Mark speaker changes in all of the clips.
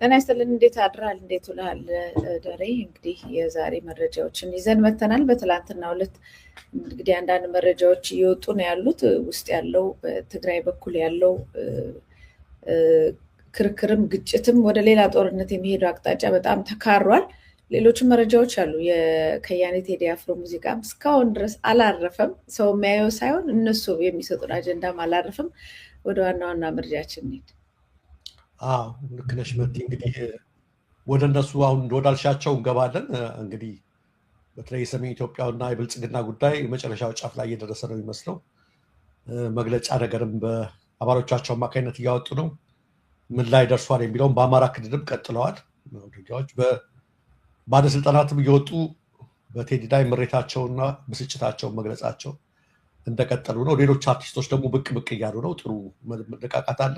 Speaker 1: ጤና ይስጥልን። እንዴት አድራል? እንዴት ውለሃል? ደሬ እንግዲህ የዛሬ መረጃዎችን ይዘን መተናል። በትላንትናው ዕለት እንግዲህ አንዳንድ መረጃዎች እየወጡ ነው ያሉት። ውስጥ ያለው በትግራይ በኩል ያለው ክርክርም ግጭትም ወደ ሌላ ጦርነት የሚሄዱ አቅጣጫ በጣም ተካሯል። ሌሎችም መረጃዎች አሉ። የከያኔ ቴዲ አፍሮ ሙዚቃም እስካሁን ድረስ አላረፈም። ሰው የሚያየው ሳይሆን እነሱ የሚሰጡን አጀንዳም አላረፈም። ወደ ዋና ዋና መረጃችን እንሂድ።
Speaker 2: ልክ ነሽ መቲ። እንግዲህ ወደ እነሱ አሁን ወዳልሻቸው እንገባለን። እንግዲህ በተለይ የሰሜን ኢትዮጵያና የብልጽግና ጉዳይ መጨረሻው ጫፍ ላይ እየደረሰ ነው የሚመስለው። መግለጫ ነገርም በአባሎቻቸው አማካኝነት እያወጡ ነው። ምን ላይ ደርሷል የሚለውም በአማራ ክልልም ቀጥለዋል። መረጃዎች ባለስልጣናትም እየወጡ በቴዲ ላይ ምሬታቸውና ብስጭታቸውን መግለጻቸው እንደቀጠሉ ነው። ሌሎች አርቲስቶች ደግሞ ብቅ ብቅ እያሉ ነው። ጥሩ መነቃቃት አለ።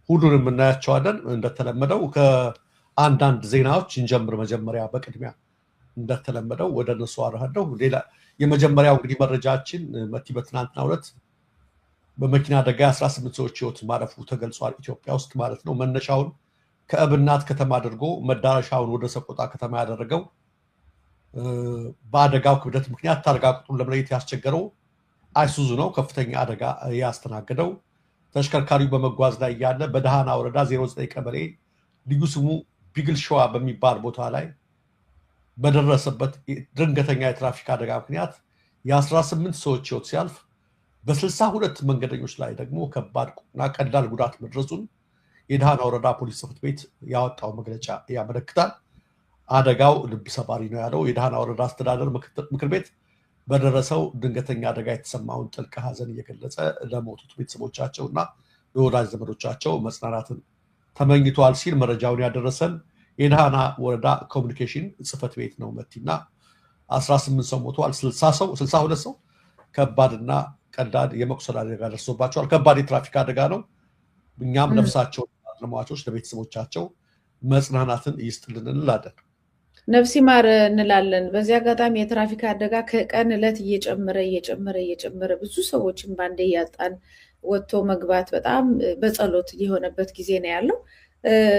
Speaker 2: ሁሉንም እናያቸዋለን። እንደተለመደው ከአንዳንድ ዜናዎች እንጀምር። መጀመሪያ በቅድሚያ እንደተለመደው ወደ እነሱ አረሃለሁ። ሌላ የመጀመሪያው እንግዲህ መረጃችን መቲ በትናንትናው ዕለት በመኪና አደጋ 18 ሰዎች ህይወት ማለፉ ተገልጿል። ኢትዮጵያ ውስጥ ማለት ነው። መነሻውን ከእብናት ከተማ አድርጎ መዳረሻውን ወደ ሰቆጣ ከተማ ያደረገው በአደጋው ክብደት ምክንያት ታርጋ ቁጥሩን ለመለየት ያስቸገረው አይሱዙ ነው። ከፍተኛ አደጋ ያስተናገደው ተሽከርካሪው በመጓዝ ላይ ያለ በደሃና ወረዳ 09 ቀበሌ ልዩ ስሙ ቢግል ሸዋ በሚባል ቦታ ላይ በደረሰበት ድንገተኛ የትራፊክ አደጋ ምክንያት የ18 ሰዎች ህይወት ሲያልፍ በ62 መንገደኞች ላይ ደግሞ ከባድና ቀላል ጉዳት መድረሱን የደሃና ወረዳ ፖሊስ ጽሕፈት ቤት ያወጣው መግለጫ ያመለክታል። አደጋው ልብ ሰባሪ ነው ያለው የደሃና ወረዳ አስተዳደር ምክር ቤት በደረሰው ድንገተኛ አደጋ የተሰማውን ጥልቅ ሐዘን እየገለጸ ለሞቱት ቤተሰቦቻቸውና ለወዳጅ ዘመዶቻቸው መጽናናትን ተመኝቷል ሲል መረጃውን ያደረሰን የደሃና ወረዳ ኮሚኒኬሽን ጽሕፈት ቤት ነው። መቲና 18 ሰው ሞተዋል፣ 62 ሰው ከባድና ቀላል የመቁሰል አደጋ ደርሶባቸዋል። ከባድ የትራፊክ አደጋ ነው። እኛም ነፍሳቸውን ለሟቾች ለቤተሰቦቻቸው መጽናናትን ይስጥልን እንላለን።
Speaker 1: ነፍስ ይማር እንላለን። በዚህ አጋጣሚ የትራፊክ አደጋ ከቀን ዕለት እየጨመረ ብዙ ሰዎችን ባንዴ እያጣን ወጥቶ መግባት በጣም በጸሎት የሆነበት ጊዜ ነው ያለው።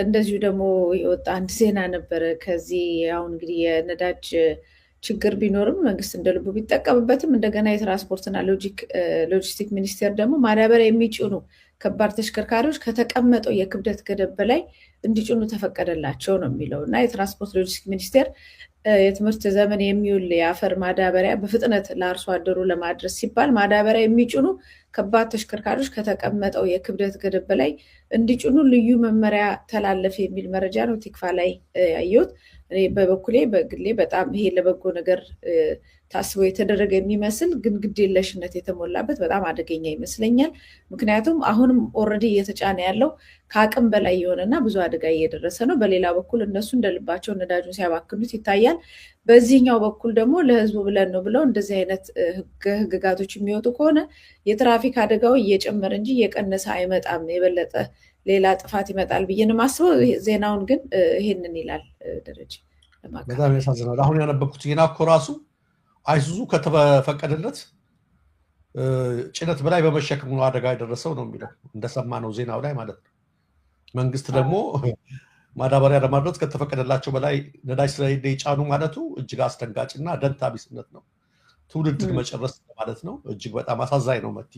Speaker 1: እንደዚሁ ደግሞ የወጣ አንድ ዜና ነበረ። ከዚህ አሁን እንግዲህ የነዳጅ ችግር ቢኖርም መንግስት እንደ ልቡ ቢጠቀምበትም እንደገና የትራንስፖርትና ሎጂስቲክ ሚኒስቴር ደግሞ ማዳበሪያ የሚጭኑ ከባድ ተሽከርካሪዎች ከተቀመጠው የክብደት ገደብ በላይ እንዲጭኑ ተፈቀደላቸው ነው የሚለው እና የትራንስፖርት ሎጂስቲክ ሚኒስቴር የትምህርት ዘመን የሚውል የአፈር ማዳበሪያ በፍጥነት ለአርሶ አደሩ ለማድረስ ሲባል ማዳበሪያ የሚጭኑ ከባድ ተሽከርካሪዎች ከተቀመጠው የክብደት ገደብ በላይ እንዲጭኑ ልዩ መመሪያ ተላለፈ የሚል መረጃ ነው ቲክቫ ላይ ያየሁት። እኔ በበኩሌ በግሌ በጣም ይሄ ለበጎ ነገር ታስቦ የተደረገ የሚመስል ግን ግዴለሽነት የተሞላበት በጣም አደገኛ ይመስለኛል። ምክንያቱም አሁንም ኦልሬዲ እየተጫነ ያለው ከአቅም በላይ የሆነና ብዙ አደጋ እየደረሰ ነው። በሌላ በኩል እነሱ እንደልባቸው ነዳጁን ሲያባክኑት ይታያል። በዚህኛው በኩል ደግሞ ለህዝቡ ብለን ነው ብለው እንደዚህ አይነት ህግጋቶች የሚወጡ ከሆነ የትራፊክ አደጋው እየጨመረ እንጂ እየቀነሰ አይመጣም። የበለጠ ሌላ ጥፋት ይመጣል ብዬ ነው የማስበው። ዜናውን ግን ይሄንን ይላል። ደረጃ
Speaker 2: በጣም ያሳዝናል። አሁን ያነበብኩት ዜና እኮ ራሱ አይሱዙ ከተፈቀደለት ጭነት በላይ በመሸከም ነው አደጋ የደረሰው ነው የሚለው እንደሰማነው ዜናው ላይ ማለት ነው። መንግስት ደግሞ ማዳበሪያ ለማድረስ ከተፈቀደላቸው በላይ ነዳጅ ስለሌለ የጫኑ ማለቱ እጅግ አስደንጋጭና ደንታ ቢስነት ነው። ትውልድን መጨረስ ማለት ነው። እጅግ በጣም አሳዛኝ ነው። መቲ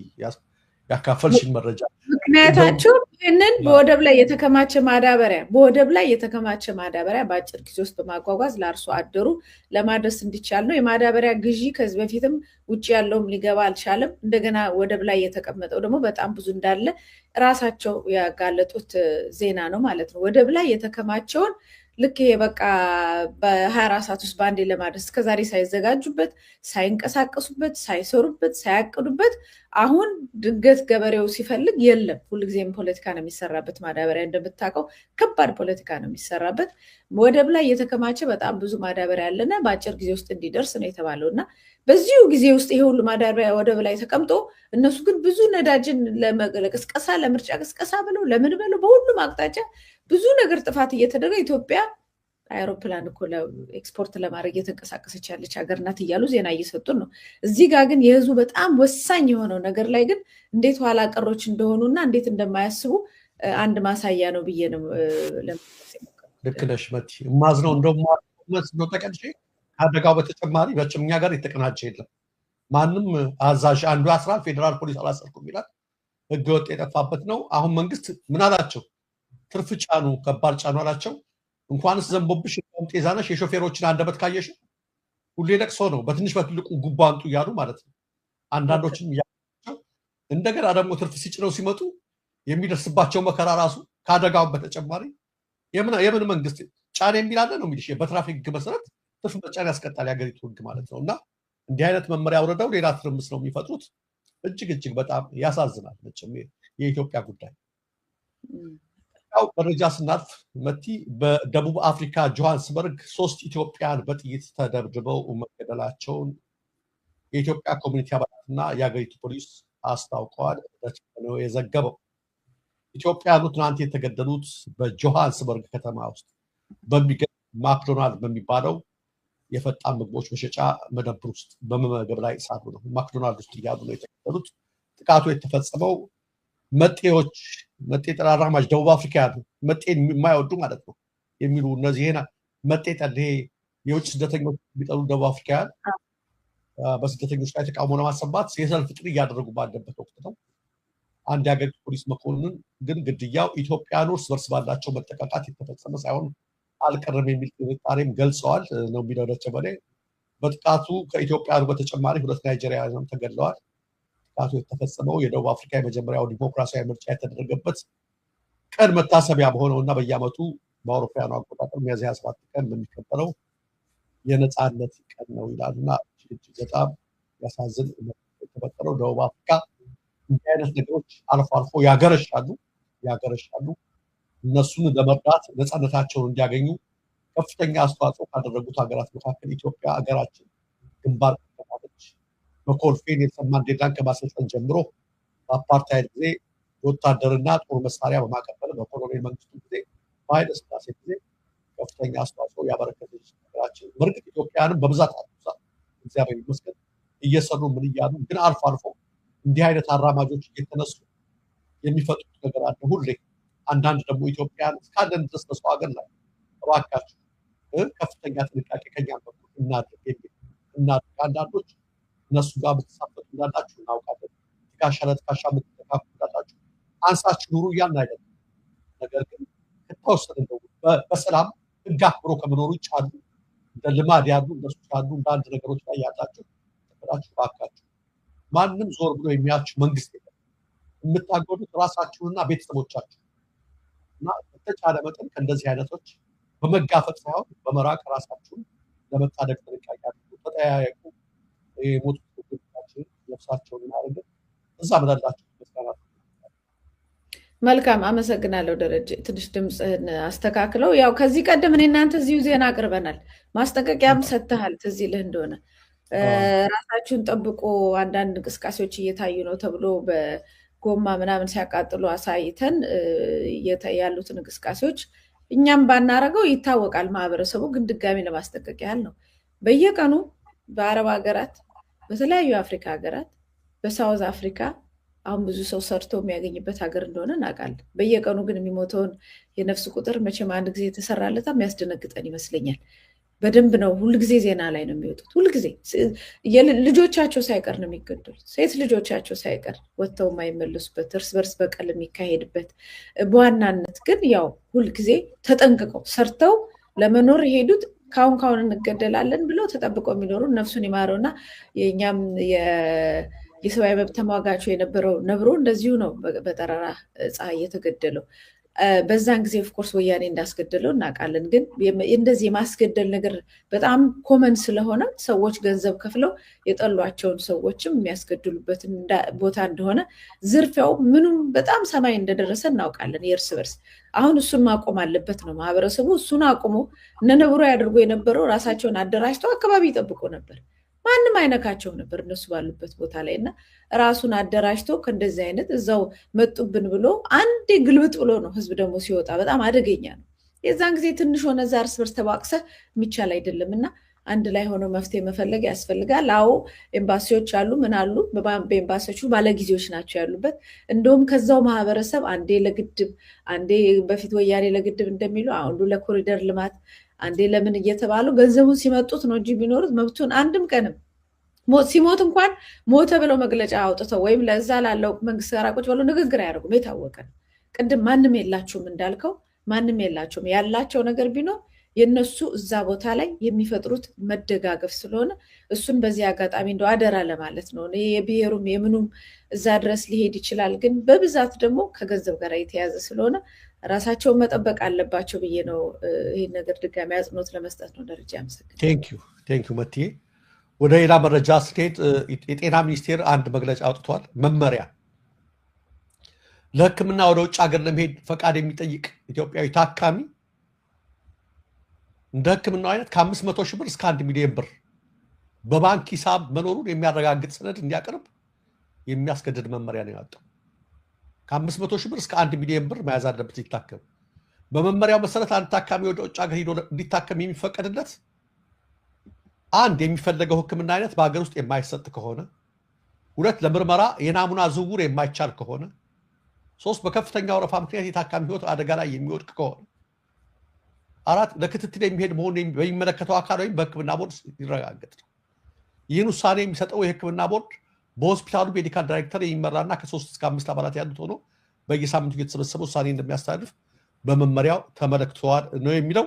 Speaker 2: ያካፈልሽን መረጃ
Speaker 1: ምክንያታቸው ይህንን በወደብ ላይ የተከማቸ ማዳበሪያ በአጭር ጊዜ ውስጥ በማጓጓዝ ለአርሶ አደሩ ለማድረስ እንዲቻል ነው። የማዳበሪያ ግዢ ከዚህ በፊትም ውጭ ያለውም ሊገባ አልቻለም። እንደገና ወደብ ላይ የተቀመጠው ደግሞ በጣም ብዙ እንዳለ ራሳቸው ያጋለጡት ዜና ነው ማለት ነው። ወደብ ላይ የተከማቸውን ልክ ይሄ በቃ በ24 ሰዓት ውስጥ በአንዴ ለማድረስ እስከዛሬ ሳይዘጋጁበት፣ ሳይንቀሳቀሱበት፣ ሳይሰሩበት፣ ሳያቅዱበት አሁን ድንገት ገበሬው ሲፈልግ የለም። ሁልጊዜም ፖለቲካ ነው የሚሰራበት። ማዳበሪያ እንደምታውቀው ከባድ ፖለቲካ ነው የሚሰራበት። ወደብ ላይ የተከማቸ በጣም ብዙ ማዳበሪያ ያለና በአጭር ጊዜ ውስጥ እንዲደርስ ነው የተባለው እና በዚሁ ጊዜ ውስጥ ይሄ ሁሉ ማዳበሪያ ወደብ ላይ ተቀምጦ እነሱ ግን ብዙ ነዳጅን ለቅስቀሳ ለምርጫ ቅስቀሳ ብለው ለምን ብለው በሁሉም አቅጣጫ ብዙ ነገር ጥፋት እየተደረገ ኢትዮጵያ አይሮፕላን እኮ ኤክስፖርት ለማድረግ እየተንቀሳቀሰች ያለች ሀገር ናት እያሉ ዜና እየሰጡን ነው። እዚህ ጋር ግን የህዝቡ በጣም ወሳኝ የሆነው ነገር ላይ ግን እንዴት ኋላ ቀሮች እንደሆኑና እንዴት እንደማያስቡ አንድ ማሳያ ነው ብዬ ነው ለመጥቀስ
Speaker 2: ልክ ነሽ መቲ። ማዝነው እንደውም ነው ተቀንሼ ከአደጋው በተጨማሪ በጭም እኛ ጋር የተቀናጀ የለም። ማንም አዛዥ አንዱ ያስራል፣ ፌዴራል ፖሊስ አላሰርኩም ይላል። ህገወጥ የጠፋበት ነው። አሁን መንግስት ምን አላቸው? ትርፍ ጫኑ፣ ከባድ ጫኑ አላቸው። እንኳንስ ዘንቦብሽ ጤዛነሽ የሾፌሮችን አንደበት ካየሽ ሁሌ ለቅሶ ነው። በትንሽ በትልቁ ጉባ አንጡ እያሉ ማለት ነው። አንዳንዶችም እያቸው እንደገና ደግሞ ትርፍ ሲጭነው ሲመጡ የሚደርስባቸው መከራ ራሱ ከአደጋው በተጨማሪ የምን መንግስት ጫን የሚላለ ነው የሚልሽ። በትራፊክ ህግ መሰረት ትርፍ መጫን ያስቀጣል የሀገሪቱ ህግ ማለት ነው። እና እንዲህ አይነት መመሪያ አውርደው ሌላ ትርምስ ነው የሚፈጥሩት። እጅግ በጣም ያሳዝናል። መቼም የኢትዮጵያ ጉዳይ ያው መረጃ ስናልፍ መቲ በደቡብ አፍሪካ ጆሃንስበርግ 3 ኢትዮጵያን በጥይት ተደብድበው መገደላቸውን የኢትዮጵያ ኮሚኒቲ አባላትና የሀገሪቱ ፖሊስ አስታውቀዋል ነው የዘገበው። ኢትዮጵያኑ ትናንት የተገደሉት በጆሃንስበርግ ከተማ ውስጥ በሚገኝ ማክዶናልድ በሚባለው የፈጣን ምግቦች መሸጫ መደብር ውስጥ በመመገብ ላይ ሳሉ ነው። ማክዶናልድ ውስጥ እያሉ ነው የተገደሉት። ጥቃቱ የተፈጸመው መጤዎች፣ መጤ ጠራራማጅ ደቡብ አፍሪካውያን መጤን የማይወዱ ማለት ነው የሚሉ እነዚህ መጤ ጠል የውጭ ስደተኞች የሚጠሉ ደቡብ አፍሪካውያን በስደተኞች ላይ ተቃውሞ ለማሰማት የሰልፍ ጥሪ እያደረጉ ባለበት ወቅት ነው። አንድ የሀገሪቱ ፖሊስ መኮንን ግን ግድያው ኢትዮጵያኑ እርስ በርስ ባላቸው መጠቃቃት የተፈጸመ ሳይሆን አልቀረም የሚል ጥርጣሬም ገልጸዋል ነው የሚለው ደቸ በኔ። በጥቃቱ ከኢትዮጵያኑ በተጨማሪ 2 ናይጄሪያውያን ተገድለዋል። ጥቃቱ የተፈጸመው የደቡብ አፍሪካ የመጀመሪያው ዲሞክራሲያዊ ምርጫ የተደረገበት ቀን መታሰቢያ በሆነው እና በየዓመቱ በአውሮፓውያኑ አቆጣጠር ሚያዝያ 27 ቀን በሚከበረው የነፃነት ቀን ነው ይላሉና እጅግ በጣም ያሳዝን የተፈጠረው። ደቡብ አፍሪካ እንዲህ አይነት ነገሮች አልፎ አልፎ ያገረሻሉ። እነሱን ለመርዳት ነፃነታቸውን እንዲያገኙ ከፍተኛ አስተዋጽኦ ካደረጉት ሀገራት መካከል ኢትዮጵያ ሀገራችን ግንባር ቀደማለች። በኮልፌ ኔልሰን ማንዴላን ከማሰልጠን ጀምሮ በአፓርታይድ ጊዜ የወታደርና ጦር መሳሪያ በማቀበል በኮሎኔል መንግስቱ ጊዜ፣ በኃይለ ሥላሴ ጊዜ ከፍተኛ አስተዋጽኦ ያበረከተች ሀገራችን። በእርግጥ ኢትዮጵያንም በብዛት አሉሳ እግዚአብሔር ይመስገን እየሰሩ ምን እያሉ ግን አልፎ አልፎ እንዲህ አይነት አራማጆች እየተነሱ የሚፈጥሩት ነገር አለ ሁሌ። አንዳንድ ደግሞ ኢትዮጵያን እስካለን ድረስ በሰው ሀገር ላይ እባካችሁ ከፍተኛ ጥንቃቄ ከኛ በኩል እናድርግ። አንዳንዶች እነሱ ጋር ብትሳፈጡ እንዳላችሁ እናውቃለን። ትከሻ ለትከሻ የምትተካኩ እንዳላችሁ አንሳችሁ ኑሩ እያልን አይደለም። ነገር ግን ከተወሰነ በሰላም ህግ አክብሮ ከመኖሩ ውጭ አሉ እንደ ልማድ ያሉ እነሱ ያሉ እንደ አንድ ነገሮች ላይ ያላችሁ ተፈላችሁ እባካችሁ ማንም ዞር ብሎ የሚያችሁ መንግስት የለም። የምታጎዱት ራሳችሁንና ቤተሰቦቻችሁ እና በተቻለ መጠን ከእንደዚህ አይነቶች በመጋፈጥ ሳይሆን በመራቅ ራሳችሁን ለመታደግ ጥንቃቄ አድርጉ። ተጠያየቁ። የሞቱ ሰዎቻችን ነፍሳቸውን እናደርግ እዛ መላላችሁ መስጋናት።
Speaker 1: መልካም አመሰግናለሁ ደረጀ። ትንሽ ድምፅህን አስተካክለው። ያው ከዚህ ቀደም እኔ እናንተ እዚሁ ዜና አቅርበናል። ማስጠንቀቂያም ሰጥተሃል ትዝ ይልህ እንደሆነ ራሳችሁን ጠብቆ አንዳንድ እንቅስቃሴዎች እየታዩ ነው ተብሎ በጎማ ምናምን ሲያቃጥሉ አሳይተን ያሉትን እንቅስቃሴዎች እኛም ባናረገው ይታወቃል። ማህበረሰቡ ግን ድጋሚ ለማስጠንቀቅ ያህል ነው። በየቀኑ በአረብ ሀገራት፣ በተለያዩ የአፍሪካ ሀገራት፣ በሳውዝ አፍሪካ አሁን ብዙ ሰው ሰርቶ የሚያገኝበት ሀገር እንደሆነ እናውቃለን። በየቀኑ ግን የሚሞተውን የነፍስ ቁጥር መቼም አንድ ጊዜ የተሰራለታ የሚያስደነግጠን ይመስለኛል። በደንብ ነው ሁልጊዜ ዜና ላይ ነው የሚወጡት። ሁልጊዜ ልጆቻቸው ሳይቀር ነው የሚገደሉት። ሴት ልጆቻቸው ሳይቀር ወጥተው የማይመለሱበት እርስ በርስ በቀል የሚካሄድበት። በዋናነት ግን ያው ሁልጊዜ ተጠንቅቀው ሰርተው ለመኖር የሄዱት ካሁን እንገደላለን ብለው ተጠብቀው የሚኖሩ ነፍሱን ይማረውና የእኛም የሰብአዊ መብት ተሟጋቸው የነበረው ነብሮ እንደዚሁ ነው በጠራራ ፀሐይ የተገደለው። በዛን ጊዜ ኦፍኮርስ ወያኔ እንዳስገደለው እናውቃለን። ግን እንደዚህ የማስገደል ነገር በጣም ኮመን ስለሆነ ሰዎች ገንዘብ ከፍለው የጠሏቸውን ሰዎችም የሚያስገድሉበትን ቦታ እንደሆነ፣ ዝርፊያው ምኑም በጣም ሰማይ እንደደረሰ እናውቃለን። የእርስ በርስ አሁን እሱን ማቆም አለበት ነው ማህበረሰቡ። እሱን አቁሞ እነ ነብሮ ያደርጉ የነበረው ራሳቸውን አደራጅተው አካባቢ ይጠብቁ ነበር። ማንም አይነካቸው ነበር እነሱ ባሉበት ቦታ ላይ እና ራሱን አደራጅቶ ከእንደዚህ አይነት እዛው መጡብን ብሎ አንዴ ግልብጥ ብሎ ነው ህዝብ ደግሞ ሲወጣ በጣም አደገኛ ነው። የዛን ጊዜ ትንሽ ሆነ እዛ እርስ በርስ ተባቅሰ የሚቻል አይደለም እና አንድ ላይ ሆኖ መፍትሄ መፈለግ ያስፈልጋል። አዎ ኤምባሲዎች አሉ፣ ምን አሉ፣ በኤምባሲዎቹ ባለጊዜዎች ናቸው ያሉበት። እንደውም ከዛው ማህበረሰብ አንዴ ለግድብ፣ አንዴ በፊት ወያኔ ለግድብ እንደሚሉ አንዱ ለኮሪደር ልማት፣ አንዴ ለምን እየተባሉ ገንዘቡን ሲመጡት ነው እንጂ ቢኖሩት መብቱን አንድም ቀንም ሲሞት እንኳን ሞተ ብለው መግለጫ አውጥተው ወይም ለዛ ላለው መንግስት ጋር ቁጭ ብለው ንግግር አያደርጉም። የታወቀ ነው። ቅድም ማንም የላችሁም እንዳልከው ማንም የላቸውም። ያላቸው ነገር ቢኖር የነሱ እዛ ቦታ ላይ የሚፈጥሩት መደጋገፍ ስለሆነ እሱን በዚህ አጋጣሚ እንደው አደራ ለማለት ነው። የብሔሩም የምኑም እዛ ድረስ ሊሄድ ይችላል፣ ግን በብዛት ደግሞ ከገንዘብ ጋር የተያዘ ስለሆነ ራሳቸውን መጠበቅ አለባቸው ብዬ ነው ይህን ነገር ድጋሚ አጽንኦት ለመስጠት ነው። ደረጃ ያመሰግናል።
Speaker 2: ቴንኪው መትዬ። ወደ ሌላ መረጃ ስንሄድ የጤና ሚኒስቴር አንድ መግለጫ አውጥቷል። መመሪያ ለሕክምና ወደ ውጭ ሀገር ለመሄድ ፈቃድ የሚጠይቅ ኢትዮጵያዊ ታካሚ እንደ ሕክምናው አይነት ከ500 ሺህ ብር እስከ 1 ሚሊዮን ብር በባንክ ሂሳብ መኖሩን የሚያረጋግጥ ሰነድ እንዲያቀርብ የሚያስገድድ መመሪያ ነው ያወጣው። ከ500 ሺህ ብር እስከ 1 ሚሊዮን ብር መያዝ አለበት ሲታከም። በመመሪያው መሰረት አንድ ታካሚ ወደ ውጭ ሀገር ሄዶ እንዲታከም የሚፈቀድለት አንድ የሚፈለገው ሕክምና አይነት በሀገር ውስጥ የማይሰጥ ከሆነ፣ ሁለት ለምርመራ የናሙና ዝውውር የማይቻል ከሆነ፣ ሶስት በከፍተኛ ወረፋ ምክንያት የታካሚ ህይወት አደጋ ላይ የሚወድቅ ከሆነ፣ አራት ለክትትል የሚሄድ መሆኑን በሚመለከተው አካል ወይም በሕክምና ቦርድ ይረጋገጥ ነው። ይህን ውሳኔ የሚሰጠው የሕክምና ቦርድ በሆስፒታሉ ሜዲካል ዳይሬክተር የሚመራና ከ3 እስከ 5 አባላት ያሉት ሆኖ በየሳምንቱ የተሰበሰበ ውሳኔ እንደሚያስተላልፍ በመመሪያው ተመለክተዋል ነው የሚለው።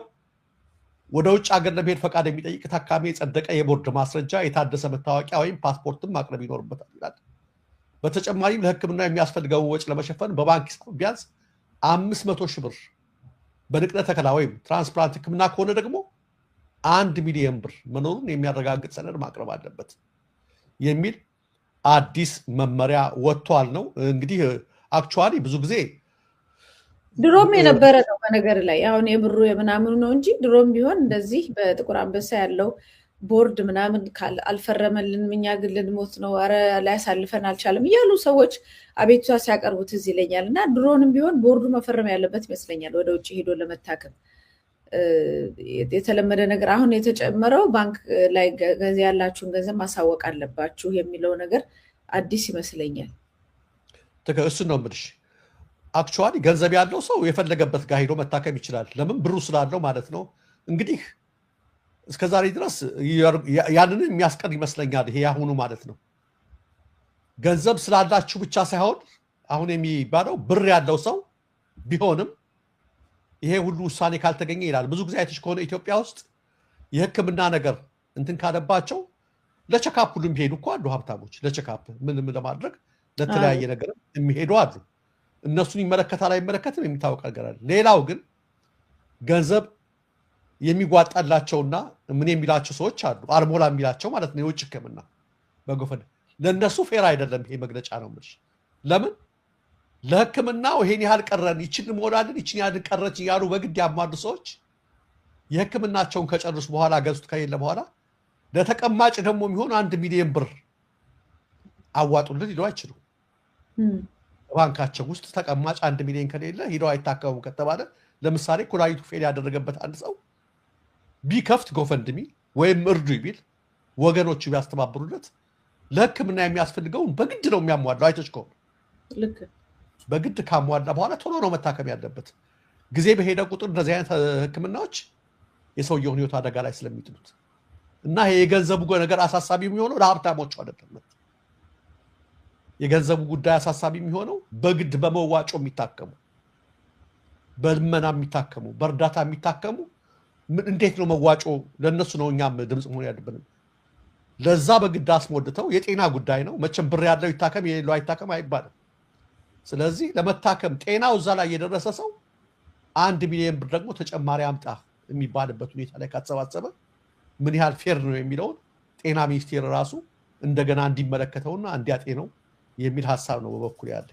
Speaker 2: ወደ ውጭ ሀገር ለመሄድ ፈቃድ የሚጠይቅ ታካሚ የጸደቀ የቦርድ ማስረጃ፣ የታደሰ መታወቂያ ወይም ፓስፖርትም ማቅረብ ይኖርበታል ይላል። በተጨማሪም ለሕክምና የሚያስፈልገውን ወጪ ለመሸፈን በባንክ ሂሳብ ቢያንስ 500 ሺህ ብር፣ በንቅለ ተከላ ወይም ትራንስፕላንት ሕክምና ከሆነ ደግሞ 1 ሚሊዮን ብር መኖሩን የሚያረጋግጥ ሰነድ ማቅረብ አለበት የሚል አዲስ መመሪያ ወጥቷል ነው። እንግዲህ አክቹዋሊ ብዙ ጊዜ
Speaker 1: ድሮም የነበረ ነው በነገር ላይ አሁን የብሩ የምናምኑ ነው እንጂ ድሮም ቢሆን እንደዚህ በጥቁር አንበሳ ያለው ቦርድ ምናምን አልፈረመልንም፣ እኛ ግን ልንሞት ነው፣ ኧረ ሊያሳልፈን አልቻለም እያሉ ሰዎች አቤቱታ ሲያቀርቡት እዚህ ይለኛል። እና ድሮንም ቢሆን ቦርዱ መፈረም ያለበት ይመስለኛል ወደ ውጭ ሄዶ ለመታከም የተለመደ ነገር። አሁን የተጨመረው ባንክ ላይ ያላችሁን ገንዘብ ማሳወቅ አለባችሁ የሚለው ነገር አዲስ ይመስለኛል።
Speaker 2: እሱን ነው የምልሽ። አክቹዋሊ ገንዘብ ያለው ሰው የፈለገበት ጋር ሄዶ መታከም ይችላል። ለምን? ብሩ ስላለው ማለት ነው። እንግዲህ እስከዛሬ ድረስ ያንን የሚያስቀር ይመስለኛል ይሄ ያሁኑ ማለት ነው። ገንዘብ ስላላችሁ ብቻ ሳይሆን አሁን የሚባለው ብር ያለው ሰው ቢሆንም ይሄ ሁሉ ውሳኔ ካልተገኘ ይላል። ብዙ ጊዜ አይተሽ ከሆነ ኢትዮጵያ ውስጥ የሕክምና ነገር እንትን ካለባቸው ለቸካፕ ሁሉ የሚሄዱ እኮ አሉ ሀብታሞች። ለቸካፕ ምንም ለማድረግ ለተለያየ ነገር የሚሄዱ አሉ። እነሱን ይመለከታል አይመለከትም የሚታወቅ ነገር አለ። ሌላው ግን ገንዘብ የሚጓጣላቸውና ምን የሚላቸው ሰዎች አሉ። አልሞላ የሚላቸው ማለት ነው የውጭ ሕክምና በጎፈን ለእነሱ ፌር አይደለም ይሄ መግለጫ ነው የምልሽ። ለምን ለሕክምናው ይሄን ያህል ቀረን፣ ይችን ሞላልን፣ ይችን ያህል ቀረች እያሉ በግድ ያማሉ ሰዎች የሕክምናቸውን ከጨርሱ በኋላ ገዝቱ ከሌለ በኋላ ለተቀማጭ ደግሞ የሚሆን 1 ሚሊዮን ብር አዋጡልን ሊሉ አይችሉም። ባንካቸው ውስጥ ተቀማጭ 1 ሚሊዮን ከሌለ ሂደው አይታከሙም ከተባለ ለምሳሌ ኩላሊቱ ፌል ያደረገበት አንድ ሰው ቢከፍት ጎፈንድሚ ወይም እርዱ ቢል ወገኖቹ ቢያስተባብሩለት ለሕክምና የሚያስፈልገውን በግድ ነው የሚያሟላው። አይተሽ ከሆነ
Speaker 1: ልክ
Speaker 2: በግድ ካሟላ በኋላ ቶሎ ነው መታከም ያለበት። ጊዜ በሄደ ቁጥር እንደዚህ አይነት ሕክምናዎች የሰውየውን ህይወት አደጋ ላይ ስለሚጥሉት እና ይሄ የገንዘቡ ነገር አሳሳቢ የሚሆነው ለሀብታሞቹ አይደለም። የገንዘቡ ጉዳይ አሳሳቢ የሚሆነው በግድ በመዋጮ የሚታከሙ፣ በልመና የሚታከሙ፣ በእርዳታ የሚታከሙ እንዴት ነው መዋጮ ለነሱ ነው እኛም ድምፅ መሆን ያለብን። ለዛ በግድ አስሞልተው የጤና ጉዳይ ነው መቼም ብር ያለው ይታከም የሌለው አይታከም አይባልም። ስለዚህ ለመታከም ጤናው እዛ ላይ የደረሰ ሰው 1 ሚሊዮን ብር ደግሞ ተጨማሪ አምጣ የሚባልበት ሁኔታ ላይ ካተሰባሰበ ምን ያህል ፌር ነው የሚለውን ጤና ሚኒስቴር ራሱ እንደገና እንዲመለከተውና እንዲያጤነው የሚል ሀሳብ ነው በበኩል ያለ።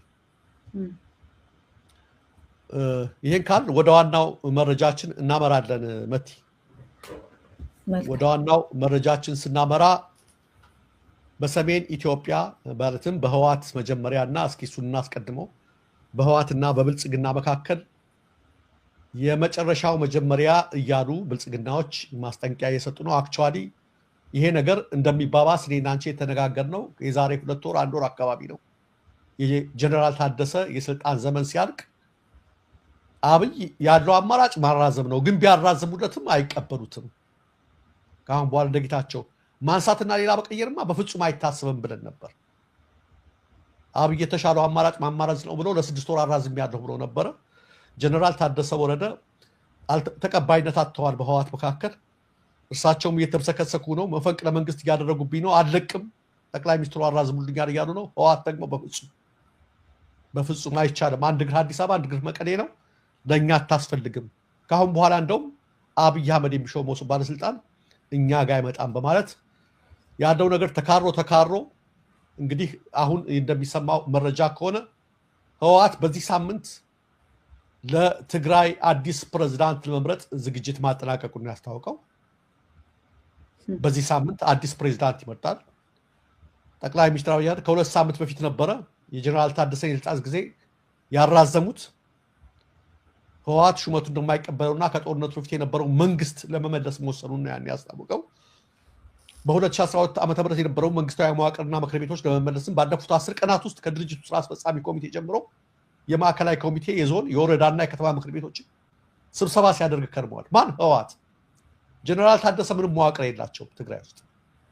Speaker 2: ይሄን ካል ወደ ዋናው መረጃችን እናመራለን። መቲ ወደ ዋናው መረጃችን ስናመራ በሰሜን ኢትዮጵያ ማለትም በህዋት መጀመሪያና እስኪ እሱን እናስቀድመው በህዋትና በብልጽግና መካከል የመጨረሻው መጀመሪያ እያሉ ብልጽግናዎች ማስጠንቀቂያ እየሰጡ ነው። አክቹዋሊ ይሄ ነገር እንደሚባባስ እኔና አንቺ የተነጋገርነው የዛሬ 2 ወር 1 ወር አካባቢ ነው። የጀነራል ታደሰ የስልጣን ዘመን ሲያልቅ አብይ ያለው አማራጭ ማራዘም ነው፣ ግን ቢያራዝሙለትም አይቀበሉትም። ካሁን በኋላ እንደጌታቸው ማንሳትና ሌላ በቀየርማ በፍጹም አይታሰብም ብለን ነበር። አብይ የተሻለው አማራጭ ማማረዝ ነው ብሎ ለ6 ወር አራዝም ያለው ብሎ ነበር። ጀነራል ታደሰ ወረደ ተቀባይነት አጥተዋል በህዋት መካከል። እርሳቸውም እየተብሰከሰኩ ነው። መፈንቅለ መንግስት እያደረጉብኝ ነው፣ አልለቅም፣ ጠቅላይ ሚኒስትሩ አራዝሙልኛል እያሉ ነው። ህዋት ደግሞ በፍጹም አይቻልም፣ አንድ እግር አዲስ አበባ አንድ እግር መቀሌ ነው፣ ለእኛ አታስፈልግም፣ ካሁን በኋላ እንደውም አብይ አህመድ የሚሾመው ባለስልጣን እኛ ጋር አይመጣም በማለት ያለው ነገር ተካሮ እንግዲህ አሁን እንደሚሰማው መረጃ ከሆነ ህዋት በዚህ ሳምንት ለትግራይ አዲስ ፕሬዝዳንት ለመምረጥ ዝግጅት ማጠናቀቁን ያስታወቀው። በዚህ ሳምንት አዲስ ፕሬዝዳንት ይመርጣል። ጠቅላይ ሚኒስትር አብይ አህመድ ከ2 ሳምንት በፊት ነበረ የጀነራል ታደሰ የስልጣን ጊዜ ያራዘሙት። ህዋት ሹመቱን እንደማይቀበለውና ከጦርነቱ በፊት የነበረው መንግስት ለመመለስ መወሰኑን ያን ያስታወቀው። በ2012 ዓ.ም የነበረው መንግስታዊ መዋቅርና ምክር ቤቶች ለመመለስም ባለፉት 10 ቀናት ውስጥ ከድርጅቱ ስራ አስፈጻሚ ኮሚቴ ጀምሮ የማዕከላዊ ኮሚቴ፣ የዞን፣ የወረዳና የከተማ ምክር ቤቶች ስብሰባ ሲያደርግ ከርመዋል። ማን? ህዋት። ጀነራል ታደሰ ምንም መዋቅር የላቸው ትግራይ ውስጥ፣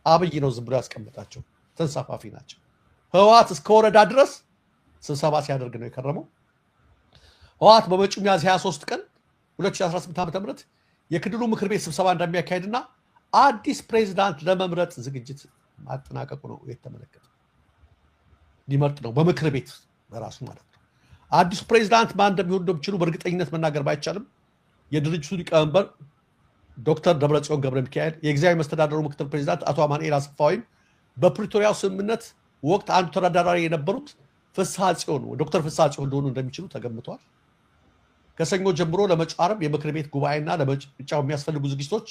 Speaker 2: አብይ ነው ዝም ብሎ ያስቀምጣቸው፣ ተንሳፋፊ ናቸው። ህዋት እስከ ወረዳ ድረስ ስብሰባ ሲያደርግ ነው የከረመው። ህዋት በመጪው ሚያዝያ 23 ቀን 2018 ዓ.ም የክልሉ ምክር ቤት ስብሰባ እንደሚያካሄድና አዲስ ፕሬዝዳንት ለመምረጥ ዝግጅት ማጠናቀቁ ነው የተመለከተው። ሊመርጥ ነው በምክር ቤት በራሱ ማለት ነው። አዲሱ ፕሬዝዳንት ማን እንደሚሆን እንደሚችሉ በእርግጠኝነት መናገር ባይቻልም የድርጅቱ ሊቀመንበር ዶክተር ደብረጽዮን ገብረ ሚካኤል፣ የጊዜያዊ መስተዳደሩ ምክትል ፕሬዝዳንት አቶ አማኑኤል አሰፋ ወይም በፕሪቶሪያው ስምምነት ወቅት አንዱ ተደራዳሪ የነበሩት ፍስሐ ጽዮን ዶክተር ፍስሐ ጽዮን ሊሆኑ እንደሚችሉ ተገምቷል። ከሰኞ ጀምሮ ለመጪው ዓርብ የምክር ቤት ጉባኤና ለምርጫው የሚያስፈልጉ ዝግጅቶች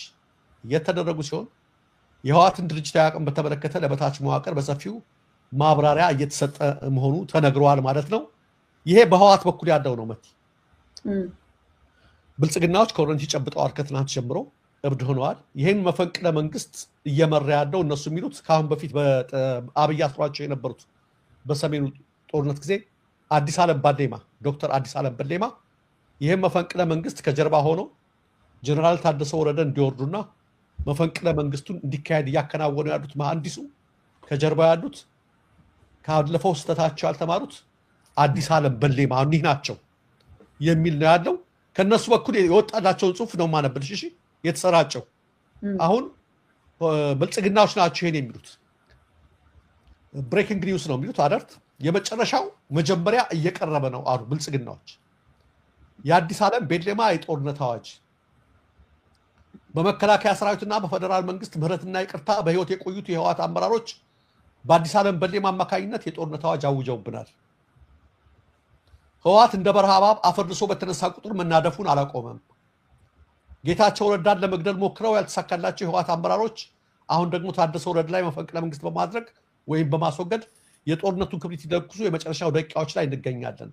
Speaker 2: የተደረጉ ሲሆን የህዋትን ድርጅታዊ አቅም በተመለከተ ለበታች መዋቅር በሰፊው ማብራሪያ እየተሰጠ መሆኑ ተነግሯል ማለት ነው። ይሄ በህዋት በኩል ያለው ነው። መቲ ብልጽግናዎች ከወረንቲ ጨብጠዋል። ከትናንት ጀምሮ እብድ ሆነዋል። ይህን መፈንቅለ መንግስት እየመራ ያለው እነሱ የሚሉት ከአሁን በፊት በአብይ አስሯቸው የነበሩት በሰሜኑ ጦርነት ጊዜ አዲስ ዓለም ባሌማ ዶክተር አዲስ ዓለም ባሌማ ይህን መፈንቅለ መንግስት ከጀርባ ሆኖ ጀነራል ታደሰ ወረደ እንዲወርዱና መፈንቅለ መንግስቱን እንዲካሄድ እያከናወኑ ያሉት መሐንዲሱ ከጀርባ ያሉት ካለፈው ስህተታቸው ያልተማሩት አዲስ ዓለም ባሌማ እኒህ ናቸው የሚል ነው ያለው። ከነሱ በኩል የወጣላቸውን ጽሁፍ ነው ማነበልሽ። እሺ፣ የተሰራጨው አሁን ብልጽግናዎች ናቸው ይሄን የሚሉት። ብሬኪንግ ኒውስ ነው የሚሉት አደርት። የመጨረሻው መጀመሪያ እየቀረበ ነው አሉ ብልጽግናዎች። የአዲስ ዓለም ባሌማ የጦርነት አዋጅ በመከላከያ ሰራዊትና በፌደራል መንግስት ምህረትና ይቅርታ በህይወት የቆዩት የህዋት አመራሮች በአዲስ ዓለም ባሌማ አማካኝነት የጦርነት አዋጅ አውጀውብናል። ህዋት እንደ በረሃ እባብ አፈርልሶ በተነሳ ቁጥር መናደፉን አላቆመም። ጌታቸው ረዳን ለመግደል ሞክረው ያልተሳካላቸው የህዋት አመራሮች አሁን ደግሞ ታደሰ ወረደ ላይ መፈንቅለ መንግስት በማድረግ ወይም በማስወገድ የጦርነቱን ክብሪት ይደቅሱ የመጨረሻው ደቂቃዎች ላይ እንገኛለን።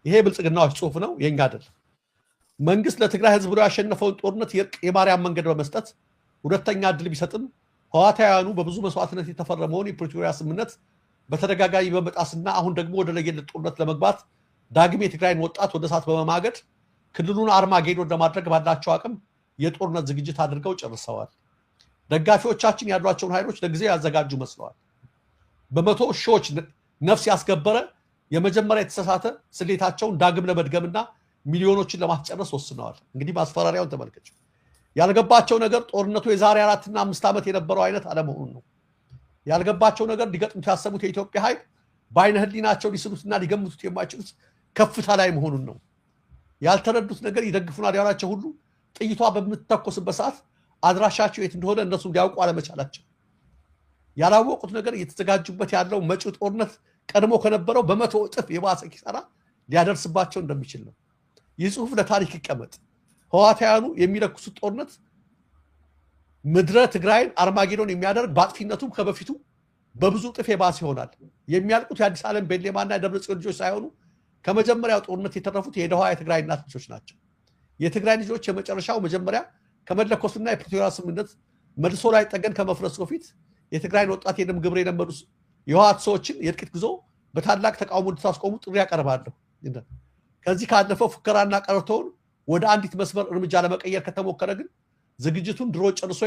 Speaker 2: ይሄ ብልጽግናዎች ጽሁፍ ነው፣ የኛ አይደል። መንግስት ለትግራይ ህዝብ ብሎ ያሸነፈውን ጦርነት የማርያም መንገድ በመስጠት ሁለተኛ እድል ቢሰጥም ህዋታውያኑ በብዙ መስዋዕትነት የተፈረመውን የፕሪቶሪያ ስምምነት በተደጋጋሚ በመጣስና አሁን ደግሞ ወደ ለየለት ጦርነት ለመግባት ዳግም የትግራይን ወጣት ወደ እሳት በመማገድ ክልሉን አርማጌዶን ለማድረግ ባላቸው አቅም የጦርነት ዝግጅት አድርገው ጨርሰዋል። ደጋፊዎቻችን ያሏቸውን ኃይሎች ለጊዜው ያዘጋጁ መስለዋል። በመቶ ሺዎች ነፍስ ያስገበረ የመጀመሪያ የተሳሳተ ስሌታቸውን ዳግም ለመድገምና ሚሊዮኖችን ለማስጨረስ ወስነዋል። እንግዲህ ማስፈራሪያውን ተመልከቱ። ያልገባቸው ነገር ጦርነቱ የዛሬ 4 እና 5 ዓመት የነበረው አይነት አለመሆኑን ነው። ያልገባቸው ነገር ሊገጥሙት ያሰቡት የኢትዮጵያ ኃይል በአይነ ህሊናቸው ሊስሉትና ሊገምቱት የማይችሉት ከፍታ ላይ መሆኑን ነው። ያልተረዱት ነገር ይደግፉናል ያላቸው ሁሉ ጥይቷ በምትተኮስበት ሰዓት አድራሻቸው የት እንደሆነ እነሱ ሊያውቁ አለመቻላቸው። ያላወቁት ነገር እየተዘጋጁበት ያለው መጪው ጦርነት ቀድሞ ከነበረው በመቶ እጥፍ የባሰ ኪሳራ ሊያደርስባቸው እንደሚችል ነው። ይህ ጽሁፍ ለታሪክ ይቀመጥ። ህዋታውያኑ የሚለኩሱት ጦርነት ምድረ ትግራይን አርማጌዶን የሚያደርግ በአጥፊነቱም ከበፊቱ በብዙ እጥፍ የባሰ ይሆናል። የሚያልቁት የአዲስ ዓለም ባሌማና የደብረጽዮን ልጆች ሳይሆኑ ከመጀመሪያው ጦርነት የተረፉት የደሃ የትግራይ እናት ልጆች ናቸው። የትግራይ ልጆች የመጨረሻው መጀመሪያ ከመለኮስና የፕሪቶሪያ ስምምነት መልሶ ላይ ጠገን ከመፍረሱ በፊት የትግራይን ወጣት የደም ግብር የለመዱ የህወሓት ሰዎችን የእልቂት ጉዞ በታላቅ ተቃውሞ እንድታስቆሙ ጥሪ ያቀርባለሁ። ከዚህ ካለፈው ፉከራና ቀረርቶውን ወደ አንዲት መስመር እርምጃ ለመቀየር ከተሞከረ ግን ዝግጅቱን ድሮ ጨርሶ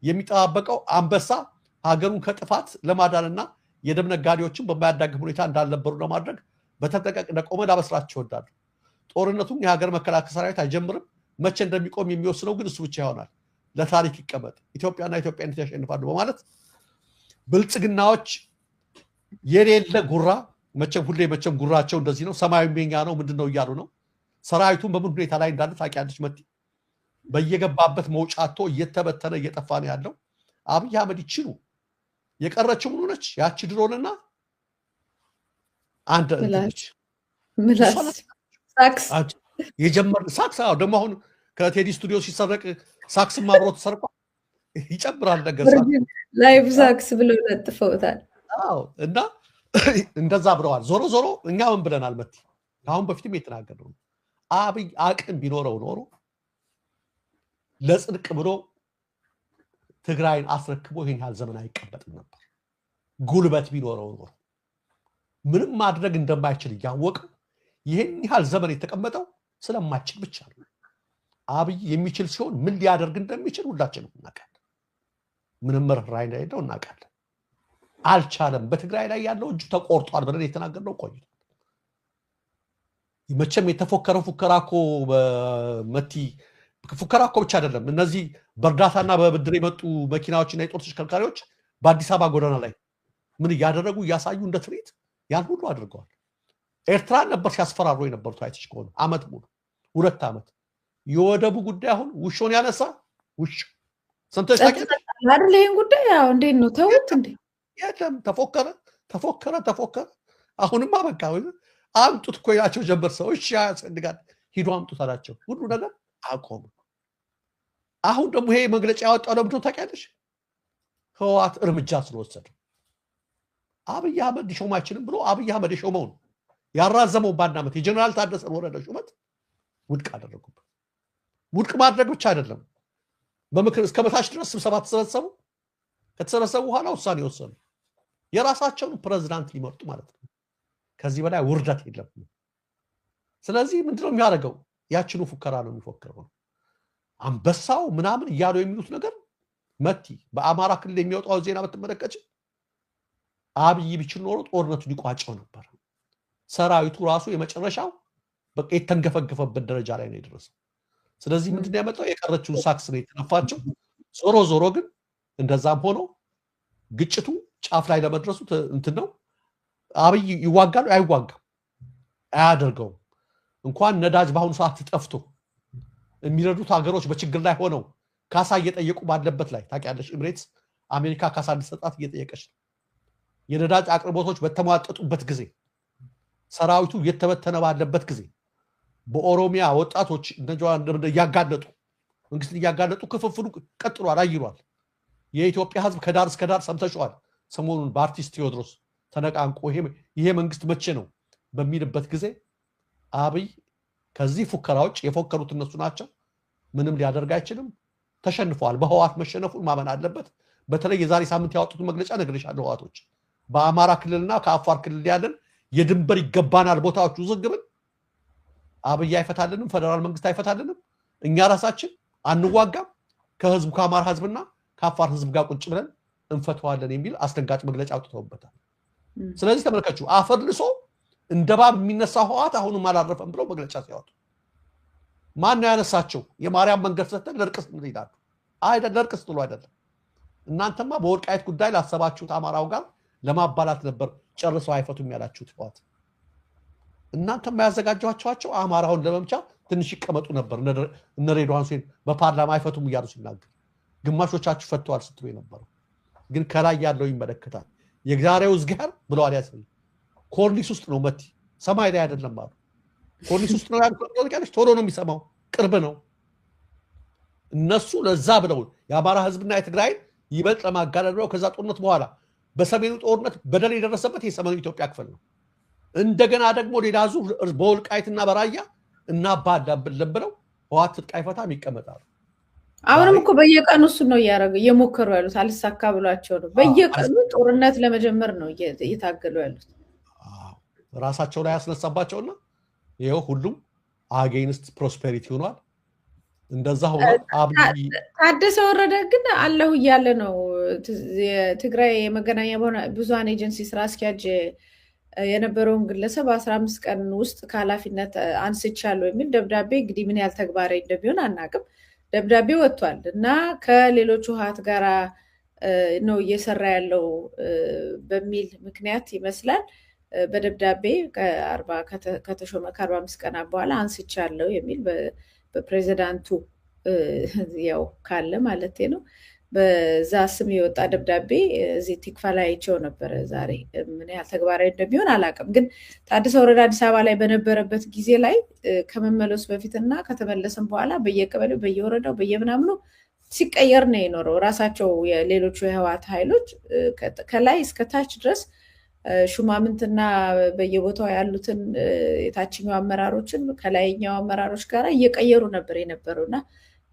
Speaker 2: የሚጠባበቀው አንበሳ ሀገሩን ከጥፋት ለማዳንና የደም ነጋዴዎችን በማያዳግም ሁኔታ እንዳልነበሩ ለማድረግ በተጠንቀቅ እንደቆመ ላበስራቸው እወዳለሁ። ጦርነቱን የሀገር መከላከያ ሰራዊት አይጀምርም። መቼ እንደሚቆም የሚወስነው ግን እሱ ብቻ ይሆናል። ለታሪክ ይቀመጥ። ኢትዮጵያና ኢትዮጵያዊነት ያሸንፋሉ በማለት ብልጽግናዎች የሌለ ጉራ መቼም ጉራቸው እንደዚህ ነው። ሰማያዊ የኛ ነው ምንድነው እያሉ ነው። ሰራዊቱን በምን ሁኔታ ላይ እንዳለ ታውቂያለሽ መቲ። በየገባበት መውጫቶ እየተበተነ እየጠፋ ነው ያለው። አብይ አህመድ ይችሉ የቀረችው ምን ሆነች? ያቺ ድሮንና አንድ
Speaker 1: ሳክስ
Speaker 2: የጀመር ሳክስ ደግሞ አሁን ከቴዲ ስቱዲዮ ሲሰረቅ ሳክስ ማብሮ ተሰርቋል። ይጨምራል ነገር
Speaker 1: ላይቭ ሳክስ ብለው ለጥፈውታል።
Speaker 2: እና እንደዛ ብለዋል። ዞሮ ዞሮ እኛ ምን ብለናል መቲ? አሁን በፊትም የተናገረው አብይ አቅም ቢኖረው ኖሮ ለጽድቅ ብሎ ትግራይን አስረክቦ ይሄን ያህል ዘመን አይቀበጥም ነበር። ጉልበት ቢኖረው ኖሮ ምንም ማድረግ እንደማይችል እያወቀ ይሄን ያህል ዘመን የተቀመጠው ስለማይችል ብቻ ነው። አብይ የሚችል ሲሆን ምን ሊያደርግ እንደሚችል ሁላችንም እናውቃለን። ምንም ርህራሄ እንደሌለው እናውቃለን። አልቻለም። በትግራይ ላይ ያለው እጁ ተቆርጧል ብለን የተናገርነው ቆይቷል። መቼም የተፎከረው ፉከራ እኮ መቲ ፉከራ እኮ ብቻ አይደለም። እነዚህ በእርዳታና በብድር የመጡ መኪናዎችና የጦር ተሽከርካሪዎች በአዲስ አበባ ጎዳና ላይ ምን እያደረጉ እያሳዩ እንደ ትርኢት ያን ሁሉ አድርገዋል። ኤርትራን ነበር ሲያስፈራሩ የነበሩት አይተሽ ከሆነ አመት ሙሉ 2 ዓመት። የወደቡ ጉዳይ አሁን ውሾን ያነሳ ውሾ ሰምተሽ ታውቂያለሽ
Speaker 1: አይደል? ይሄን ጉዳይ ያው እንዴት ነው ተውት እንዴ?
Speaker 2: የለም ተፎከረ። አሁንማ በቃ አምጡት እኮ ያቸው ጀመር ሰዎች ያስፈልጋል ሂዱ አምጡት አላቸው። ሁሉ ነገር አቆሙ። አሁን ደግሞ ይሄ መግለጫ ያወጣው ለምንድን ነው ታውቂያለሽ? ህወሓት እርምጃ ስለወሰደ አብይ አህመድ ሊሾም አይችልም ብሎ አብይ አህመድ የሾመውን ያራዘመው በአንድ ዓመት የጀነራል ታደሰ ወረደ ሹመት ውድቅ አደረጉበት። ውድቅ ማድረግ ብቻ አይደለም፣ በምክር እስከ በታች ድረስ ስብሰባ ተሰበሰቡ። ከተሰበሰቡ በኋላ ውሳኔ ወሰኑ። የራሳቸውን ፕሬዝዳንት ሊመርጡ ማለት ነው። ከዚህ በላይ ውርደት የለም። ስለዚህ ምንድነው የሚያደርገው? ያችኑ ፉከራ ነው የሚፎክረው። አንበሳው ምናምን እያሉ የሚሉት ነገር መቲ በአማራ ክልል የሚወጣው ዜና በተመለከተ አብይ ቢችል ኖሮ ጦርነቱን ይቋጨው ነበር። ሰራዊቱ ራሱ የመጨረሻው በቃ የተንገፈገፈበት ደረጃ ላይ ነው የደረሰው። ስለዚህ ምንድነው ያመጣው? የቀረችውን ሳክስ ነው የተነፋቸው። ዞሮ ግን እንደዛም ሆኖ ግጭቱ ጫፍ ላይ ለመድረሱ እንትን ነው። አብይ ይዋጋሉ አይዋጋም አያደርገውም። እንኳን ነዳጅ በአሁኑ ሰዓት ጠፍቶ የሚረዱት ሀገሮች በችግር ላይ ሆነው ካሳ እየጠየቁ ባለበት ላይ ታውቂያለሽ፣ ኤምሬትስ አሜሪካ ካሳ እንዲሰጣት እየጠየቀች ነው። የነዳጅ አቅርቦቶች በተሟጠጡበት ጊዜ፣ ሰራዊቱ እየተበተነ ባለበት ጊዜ በኦሮሚያ ወጣቶች እያጋለጡ መንግስትን እያጋለጡ ክፍፍሉ ቀጥሏል፣ አይሏል። የኢትዮጵያ ህዝብ ከዳር እስከ ዳር ሰምተሽዋል። ሰሞኑን በአርቲስት ቴዎድሮስ ተነቃንቆ ይሄ መንግስት መቼ ነው በሚልበት ጊዜ አብይ ከዚህ ፉከራ ውጭ የፎከሩት እነሱ ናቸው። ምንም ሊያደርግ አይችልም። ተሸንፈዋል። በህወሓት መሸነፉን ማመን አለበት። በተለይ የዛሬ ሳምንት ያወጡት መግለጫ ነግሬሻለሁ። ህወሓቶች በአማራ ክልልና ከአፋር ክልል ያለን የድንበር ይገባናል ቦታዎች ውዝግብን አብይ አይፈታልንም፣ ፌደራል መንግስት አይፈታልንም፣ እኛ ራሳችን አንዋጋም፣ ከህዝቡ ከአማራ ህዝብና ከአፋር ህዝብ ጋር ቁጭ ብለን እንፈተዋለን የሚል አስደንጋጭ መግለጫ አውጥተውበታል። ስለዚህ ተመልከቹ፣ አፈርልሶ እንደባብ የሚነሳ ህወሓት አሁንም አላረፈም ብለው መግለጫ ሲያወጡ ማን ነው ያነሳቸው? የማርያም መንገድ ሰተን ለእርቅ ስትሉ ይላሉ። አይደለም ለእርቅ ስትሉ አይደለም። እናንተማ በወልቃይት ጉዳይ ላሰባችሁት አማራው ጋር ለማባላት ነበር ጨርሰው አይፈቱም ያላችሁት ህወሓት። እናንተማ ያዘጋጇቸው አማራውን ለመምቻ ትንሽ ይቀመጡ ነበር። እነ ሬድዋን ሁሴን በፓርላማ አይፈቱም እያሉ ሲናገሩ ግማሾቻችሁ ፈተዋል ስትሉ የነበረው ግን ከላይ ያለው ይመለከታል። የዛሬው ዝጋር ብለዋል። ያሰኝ ኮርኒስ ውስጥ ነው መቲ፣ ሰማይ ላይ አይደለም አሉ። ኮርኒስ ውስጥ ነው ያልኩት። ቶሎ ነው የሚሰማው፣ ቅርብ ነው። እነሱ ለዛ ብለው የአማራ ህዝብና የትግራይ ይበልጥ ለማጋለል ብለው ከዛ ጦርነት በኋላ በሰሜኑ ጦርነት በደል የደረሰበት የሰሜኑ ኢትዮጵያ ክፍል ነው። እንደገና ደግሞ ሌላ ዙር በወልቃይትና በራያ እናባዳለን ብለው ህወሓት ትጥቅ አይፈታም ይቀመጣሉ።
Speaker 1: አሁንም እኮ በየቀኑ እሱን ነው እየሞከሩ ያሉት። አልሳካ ብሏቸው ነው በየቀኑ ጦርነት ለመጀመር ነው እየታገሉ ያሉት።
Speaker 2: ራሳቸው ላይ ያስነሳባቸውና ይኸው ሁሉም አጌንስት ፕሮስፔሪቲ ሆኗል። እንደዛ ሆኖ
Speaker 1: ታደሰ ወረደ ግን አለሁ እያለ ነው። የትግራይ የመገናኛ ብዙሃን ኤጀንሲ ስራ አስኪያጅ የነበረውን ግለሰብ 15 ቀን ውስጥ ከኃላፊነት አንስቻለሁ የሚል ደብዳቤ እንግዲህ ምን ያህል ተግባራዊ እንደሚሆን አናውቅም። ደብዳቤ ወጥቷል እና ከሌሎቹ ህወሓት ጋር ነው እየሰራ ያለው በሚል ምክንያት ይመስላል በደብዳቤ ከተሾመ ከ45 ቀናት በኋላ አንስቻለሁ የሚል በፕሬዚዳንቱ ያው ካለ ማለት ነው በዛ ስም የወጣ ደብዳቤ እዚህ ቲክፋ ላይ አይቼው ነበረ ዛሬ። ምን ያህል ተግባራዊ እንደሚሆን አላውቅም። ግን ታደሰ ወረደ አዲስ አበባ ላይ በነበረበት ጊዜ ላይ ከመመለሱ በፊትና ከተመለሰም በኋላ በየቀበሌው በየወረዳው በየምናምኑ ሲቀየር ነው የኖረው። ራሳቸው የሌሎቹ የህወሓት ኃይሎች ከላይ እስከ ታች ድረስ ሹማምንትና በየቦታው ያሉትን የታችኛው አመራሮችን ከላይኛው አመራሮች ጋር እየቀየሩ ነበር የነበረውና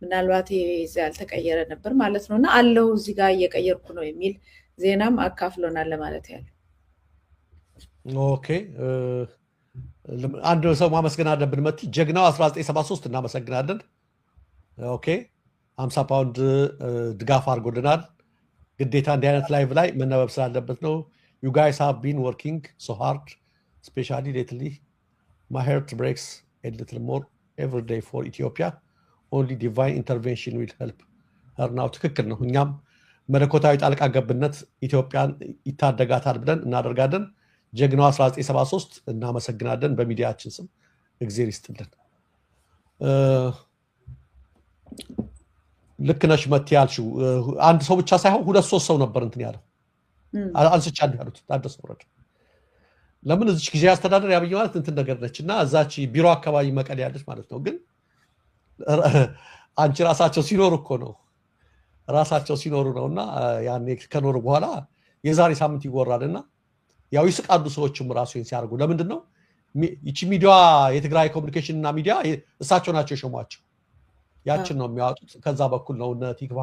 Speaker 1: ምናልባት ይሄ ያልተቀየረ ነበር ማለት ነውና አለው እዚህ ጋር እየቀየርኩ ነው የሚል ዜናም አካፍሎናል ለማለት ያለው።
Speaker 2: ኦኬ አንድ ሰው ማመስገን አለብን። መቲ ጀግናው 1973 እናመሰግናለን። ኦኬ 50 ፓውንድ ድጋፍ አድርጎልናል። ግዴታ እንዲህ አይነት ላይቭ ላይ መነበብ ስላለበት ነው። You guys have been working so hard, especially lately. My heart breaks a little more every day for Ethiopia. Only divine intervention will help her now. ትክክል ነው። እኛም መለኮታዊ ጣልቃ ገብነት ኢትዮጵያን ይታደጋታል ብለን እናደርጋለን። ጀግናው 1973 እናመሰግናለን በሚዲያችን ስም እግዚአብሔር ይስጥልን። ልክ ነሽ መቲ ያልሽው አንድ ሰው ብቻ ሳይሆን ሁለት ሶስት ሰው ነበር እንትን ያለው አንስቻለሁ ያሉት ታደሰ ወረደ። ለምን እዚች ጊዜ አስተዳደር ያብይ ማለት እንትን ነገር ነችና እዛች ቢሮ አካባቢ መቀሌ ያለች ማለት ነው። ግን አንቺ ራሳቸው ሲኖሩ እኮ ነው ራሳቸው ሲኖሩ ነውና ያኔ ከኖሩ በኋላ የዛሬ ሳምንት ይወራልና ያው ይስቃሉ ሰዎችም ራሱን ሲያርጉ። ለምንድን ነው ይቺ ሚዲያ የትግራይ ኮሙኒኬሽን እና ሚዲያ እሳቸው ናቸው የሾሟቸው። ያችን ነው የሚያወጡት። ከዛ በኩል ነው ቲክቫ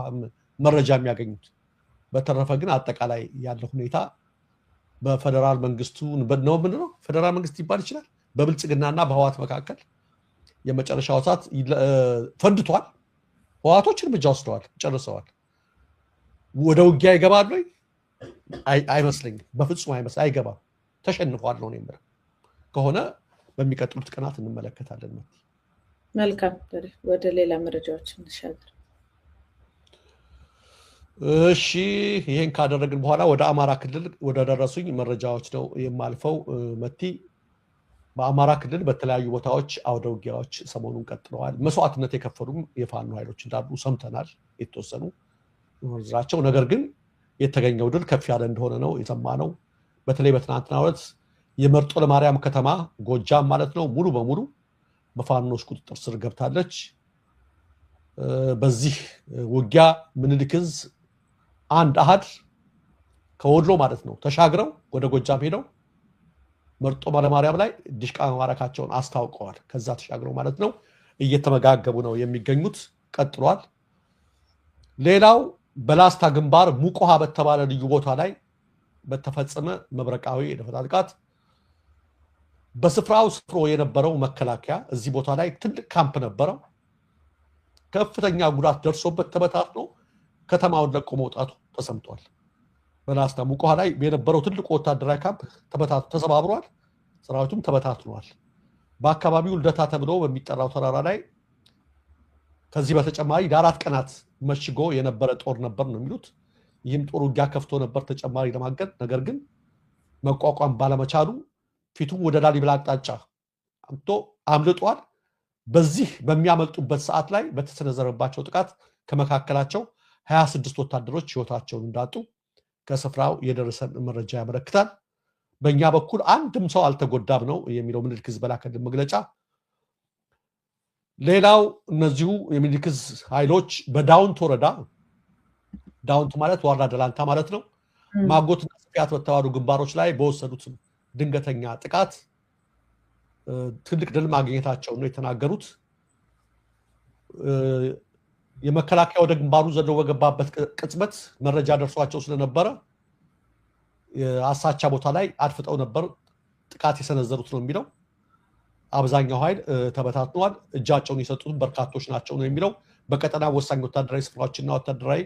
Speaker 2: መረጃ የሚያገኙት። በተረፈ ግን አጠቃላይ ያለው ሁኔታ በፌደራል መንግስቱ ነው ምንድነው ፌደራል መንግስት ይባል ይችላል በብልጽግናና በህወሓት መካከል የመጨረሻው ሰዓት ፈንድቷል። ህወሓቶች እርምጃ ወስደዋል፣ ጨርሰዋል። ወደ ውጊያ ይገባሉ አይመስለኝም። በፍጹም አይገባም። ተሸንፏል ነው የሚለው ከሆነ በሚቀጥሉት ቀናት እንመለከታለን።
Speaker 1: መልካም ወደ ሌላ መረጃዎች እንሻገር።
Speaker 2: እሺ ይሄን ካደረግን በኋላ ወደ አማራ ክልል ወደ ደረሱኝ መረጃዎች ነው የማልፈው። መቲ በአማራ ክልል በተለያዩ ቦታዎች አውደ ውጊያዎች ሰሞኑን ቀጥለዋል። መስዋዕትነት የከፈሉም የፋኖ ኃይሎች እንዳሉ ሰምተናል። የተወሰኑ ዝርዝራቸው ነገር ግን የተገኘው ድል ከፍ ያለ እንደሆነ ነው የሰማነው። በተለይ በትናንትናው ዕለት የመርጦ ለማርያም ከተማ ጎጃም ማለት ነው ሙሉ በሙሉ በፋኖስ ቁጥጥር ስር ገብታለች። በዚህ ውጊያ ምኒልክ ዕዝ አንድ አሃድ ከወሎ ማለት ነው ተሻግረው ወደ ጎጃም ሄደው መርጦ ለማርያም ላይ ዲሽቃ ማራካቸውን አስታውቀዋል። ከዛ ተሻግረው ማለት ነው እየተመጋገቡ ነው የሚገኙት። ቀጥሏል። ሌላው በላስታ ግንባር ሙቆሃ በተባለ ልዩ ቦታ ላይ በተፈጸመ መብረቃዊ የደፈጣ ጥቃት በስፍራው ስፍሮ የነበረው መከላከያ እዚህ ቦታ ላይ ትልቅ ካምፕ ነበረው። ከፍተኛ ጉዳት ደርሶበት ተበታትኖ ከተማውን ለቆ መውጣቱ ተሰምቷል። በላስታ ሙቆሃ ላይ የነበረው ትልቁ ወታደራዊ ካምፕ ተሰባብሯል። ሰራዊቱም ተበታትኗል። በአካባቢው ልደታ ተብሎ በሚጠራው ተራራ ላይ ከዚህ በተጨማሪ ለ4 ቀናት መሽጎ የነበረ ጦር ነበር ነው የሚሉት። ይህም ጦር ውጊያ ከፍቶ ነበር ተጨማሪ ለማገድ። ነገር ግን መቋቋም ባለመቻሉ ፊቱም ወደ ላሊበላ አቅጣጫ አምልጧል። በዚህ በሚያመልጡበት ሰዓት ላይ በተሰነዘረባቸው ጥቃት ከመካከላቸው 26 ወታደሮች ህይወታቸውን እንዳጡ ከስፍራው የደረሰን መረጃ ያመለክታል። በእኛ በኩል አንድም ሰው አልተጎዳም ነው የሚለው ምኒልክ ዕዝ በላከልን መግለጫ። ሌላው እነዚሁ የሚኒልክ ዕዝ ኃይሎች በዳውንት ወረዳ ዳውንት ማለት ዋርላ ደላንታ ማለት ነው ማጎትና ጽፊያት በተባሉ ግንባሮች ላይ በወሰዱት ድንገተኛ ጥቃት ትልቅ ድል ማግኘታቸው ነው የተናገሩት። የመከላከያ ወደ ግንባሩ ዘሎ በገባበት ቅጽበት መረጃ ደርሷቸው ስለነበረ አሳቻ ቦታ ላይ አድፍጠው ነበር ጥቃት የሰነዘሩት ነው የሚለው። አብዛኛው ኃይል ተበታትኗል። እጃቸውን የሰጡት በርካቶች ናቸው ነው የሚለው። በቀጠና ወሳኝ ወታደራዊ ስፍራዎችና ወታደራዊ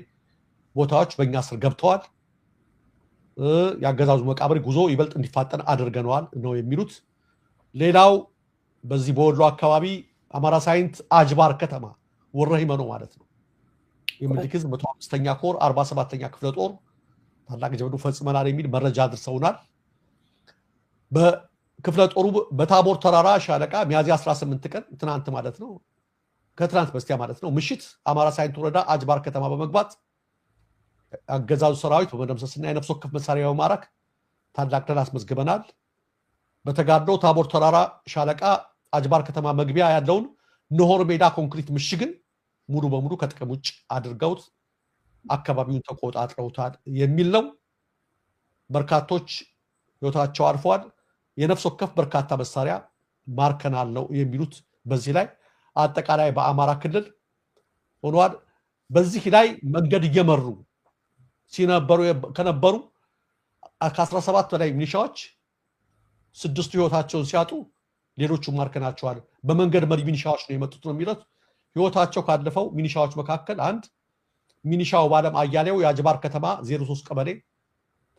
Speaker 2: ቦታዎች በእኛ ስር ገብተዋል። የአገዛዙ መቃብር ጉዞ ይበልጥ እንዲፋጠን አድርገነዋል ነው የሚሉት። ሌላው በዚህ በወሎ አካባቢ አማራ ሳይንት አጅባር ከተማ ወረሂመኖ ማለት ነው የምኒልክ ዕዝ 105ኛ ኮር 47ኛ ክፍለ ጦር ታላቅ ጀብዱ ፈጽመናል የሚል መረጃ አድርሰውናል። በክፍለ ጦሩ በታቦር ተራራ ሻለቃ ሚያዝያ 18 ቀን ትናንት ማለት ነው ከትናንት በስቲያ ማለት ነው ምሽት አማራ ሳይንት ወረዳ አጅባር ከተማ በመግባት አገዛዙ ሰራዊት በመደምሰስና የነፍስ ወከፍ መሳሪያ በማረክ ታላቅ ድል አስመዝግበናል። በተጋድሎ ታቦር ተራራ ሻለቃ አጅባር ከተማ መግቢያ ያለውን ኖሆር ሜዳ ኮንክሪት ምሽግን ሙሉ በሙሉ ከጥቅም ውጭ አድርገውት አካባቢውን ተቆጣጥረውታል የሚል ነው። በርካቶች ህይወታቸው አልፈዋል። የነፍስ ወከፍ በርካታ መሳሪያ ማርከናል ነው የሚሉት። በዚህ ላይ አጠቃላይ በአማራ ክልል ሆኗል። በዚህ ላይ መንገድ እየመሩ ከነበሩ ከ17 በላይ ሚኒሻዎች 6ቱ ህይወታቸውን ሲያጡ ሌሎቹ ማርከናቸዋል። በመንገድ መሪ ሚኒሻዎች ነው የመጡት ነው የሚሉት። ህይወታቸው ካለፈው ሚኒሻዎች መካከል አንድ ሚኒሻው ባለም አያሌው የአጅባር ከተማ 03 ቀበሌ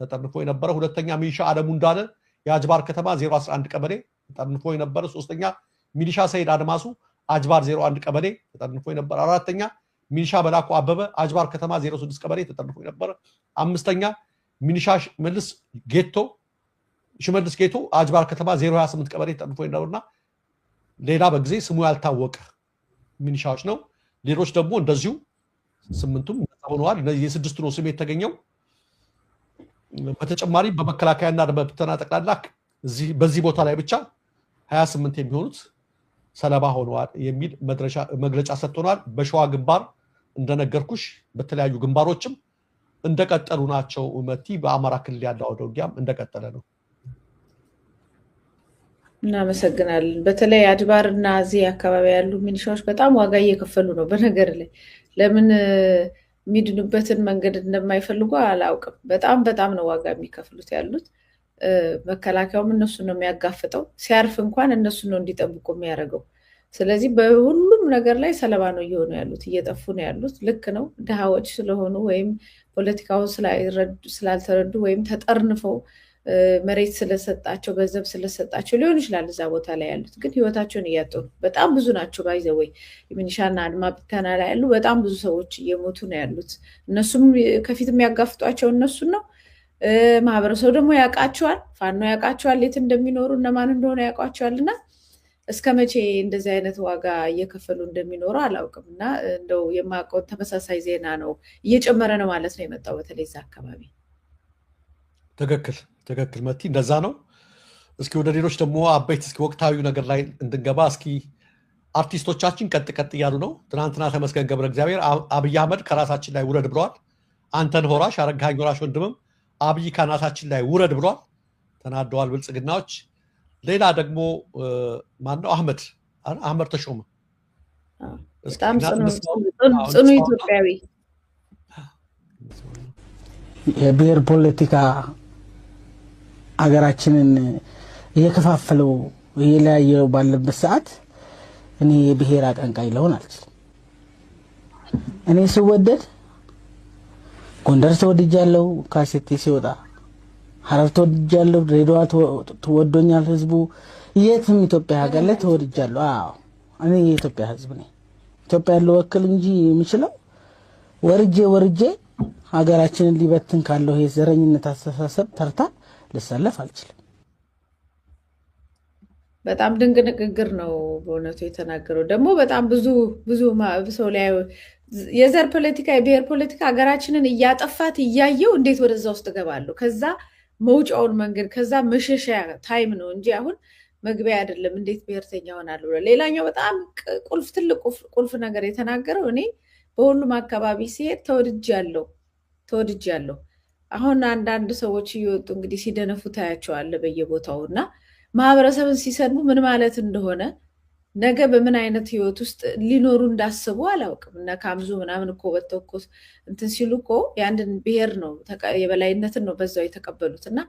Speaker 2: ተጠርንፎ የነበረ፣ ሁለተኛ ሚኒሻ አለሙ እንዳለ የአጅባር ከተማ 011 ቀበሌ ተጠርንፎ የነበረ፣ ሶስተኛ ሚኒሻ ሰይድ አድማሱ አጅባር 01 ቀበሌ ተጠርንፎ የነበረ፣ አራተኛ ሚኒሻ በላኩ አበበ አጅባር ከተማ 06 ቀበሌ ተጠርንፎ የነበረ፣ አምስተኛ ሚኒሻ ሽመልስ ጌቶ አጅባር ከተማ 028 ቀበሌ ተጠርንፎ የነበረና ሌላ በጊዜ ስሙ ያልታወቀ ሚኒሻዎች ነው። ሌሎች ደግሞ እንደዚሁ 8ቱም ሆነዋል። እነዚህ የስድስቱ ነው ስም የተገኘው። በተጨማሪ በመከላከያና በብተና ጠቅላላ በዚህ ቦታ ላይ ብቻ 28 የሚሆኑት ሰለባ ሆነዋል የሚል መግለጫ ሰጥተናል። በሸዋ ግንባር እንደነገርኩሽ በተለያዩ ግንባሮችም እንደቀጠሉ ናቸው። መቲ በአማራ ክልል ያለው አውደ ውጊያም እንደቀጠለ ነው።
Speaker 1: እናመሰግናለን። በተለይ አድባር እና እዚህ አካባቢ ያሉ ሚኒሻዎች በጣም ዋጋ እየከፈሉ ነው። በነገር ላይ ለምን የሚድኑበትን መንገድ እንደማይፈልጉ አላውቅም። በጣም ነው ዋጋ የሚከፍሉት ያሉት። መከላከያውም እነሱ ነው የሚያጋፍጠው። ሲያርፍ እንኳን እነሱ ነው እንዲጠብቁ የሚያደርገው። ስለዚህ በሁሉም ነገር ላይ ሰለባ ነው እየሆኑ ያሉት፣ እየጠፉ ነው ያሉት። ልክ ነው። ድሃዎች ስለሆኑ ወይም ፖለቲካውን ስላልተረዱ ወይም ተጠርንፈው መሬት ስለሰጣቸው ገንዘብ ስለሰጣቸው ሊሆን ይችላል እዛ ቦታ ላይ ያሉት፣ ግን ህይወታቸውን እያጡ ነው። በጣም ብዙ ናቸው። ባይዘወይ የሚኒሻና አድማ ብተና ላይ ያሉ በጣም ብዙ ሰዎች እየሞቱ ነው ያሉት። እነሱም ከፊት የሚያጋፍጧቸው እነሱን ነው። ማህበረሰቡ ደግሞ ያውቃቸዋል፣ ፋኖ ያውቃቸዋል፣ የት እንደሚኖሩ እነማን እንደሆነ ያውቋቸዋል። እና እስከ መቼ እንደዚህ አይነት ዋጋ እየከፈሉ እንደሚኖሩ አላውቅም። እና እንደው የማውቀው ተመሳሳይ ዜና ነው፣ እየጨመረ ነው ማለት ነው የመጣው በተለይ እዛ አካባቢ።
Speaker 2: ትክክል መቲ፣ እንደዛ ነው። እስኪ ወደ ሌሎች ደግሞ አበይት ወቅታዊ ነገር ላይ እንድንገባ እስኪ አርቲስቶቻችን ቀጥ እያሉ ነው። ትናንትና ተመስገን ገብረ እግዚአብሔር አብይ አህመድ ከራሳችን ላይ ውረድ ብለዋል። አንተን ሆራሽ አረጋኸኝ ወራሽ ወንድምም አብይ ከናታችን ላይ ውረድ ብሏል። ተናደዋል ብልጽግናዎች። ሌላ ደግሞ ማነው አህመድ ተሾመ
Speaker 1: በጣም ጽኑ ኢትዮጵያዊ
Speaker 3: የብሔር ፖለቲካ ሀገራችንን እየከፋፈለው እየለያየው ባለበት ሰዓት እኔ የብሔር አቀንቃኝ ልሆን አልችልም። እኔ ስወደድ ጎንደር ተወድጃለሁ፣ ካሴቴ ሲወጣ ሐረር ተወድጃለሁ፣ ድሬዳዋ ተወዶኛል ህዝቡ፣ የትም ኢትዮጵያ ሀገር ላይ ተወድጃለሁ። አዎ እኔ የኢትዮጵያ ህዝብ ነኝ። ኢትዮጵያ ያለው ወክል እንጂ የሚችለው ወርጄ ሀገራችንን ሊበትን ካለው የዘረኝነት አስተሳሰብ ተርታ ልሰለፍ አልችልም።
Speaker 1: በጣም ድንቅ ንግግር ነው በእውነቱ የተናገረው። ደግሞ በጣም ብዙ ሰው ላይ የዘር ፖለቲካ የብሔር ፖለቲካ ሀገራችንን እያጠፋት እያየው እንዴት ወደዛ ውስጥ እገባለሁ? ከዛ መውጫውን መንገድ ከዛ መሸሻ ታይም ነው እንጂ አሁን መግቢያ አይደለም። እንዴት ብሔርተኛ ሆናለሁ? ሌላኛው በጣም ትልቅ ቁልፍ ነገር የተናገረው እኔ በሁሉም አካባቢ ሲሄድ ተወድጃለሁ። አሁን አንዳንድ ሰዎች እየወጡ እንግዲህ ሲደነፉ ታያቸዋለህ በየቦታው እና ማህበረሰብን ሲሰድቡ ምን ማለት እንደሆነ ነገ በምን አይነት ህይወት ውስጥ ሊኖሩ እንዳስቡ አላውቅም። እና ካምዙ ምናምን እኮ ወጥተው እኮ እንትን ሲሉ እኮ የአንድን ብሔር ነው የበላይነትን ነው በዛው የተቀበሉት። እና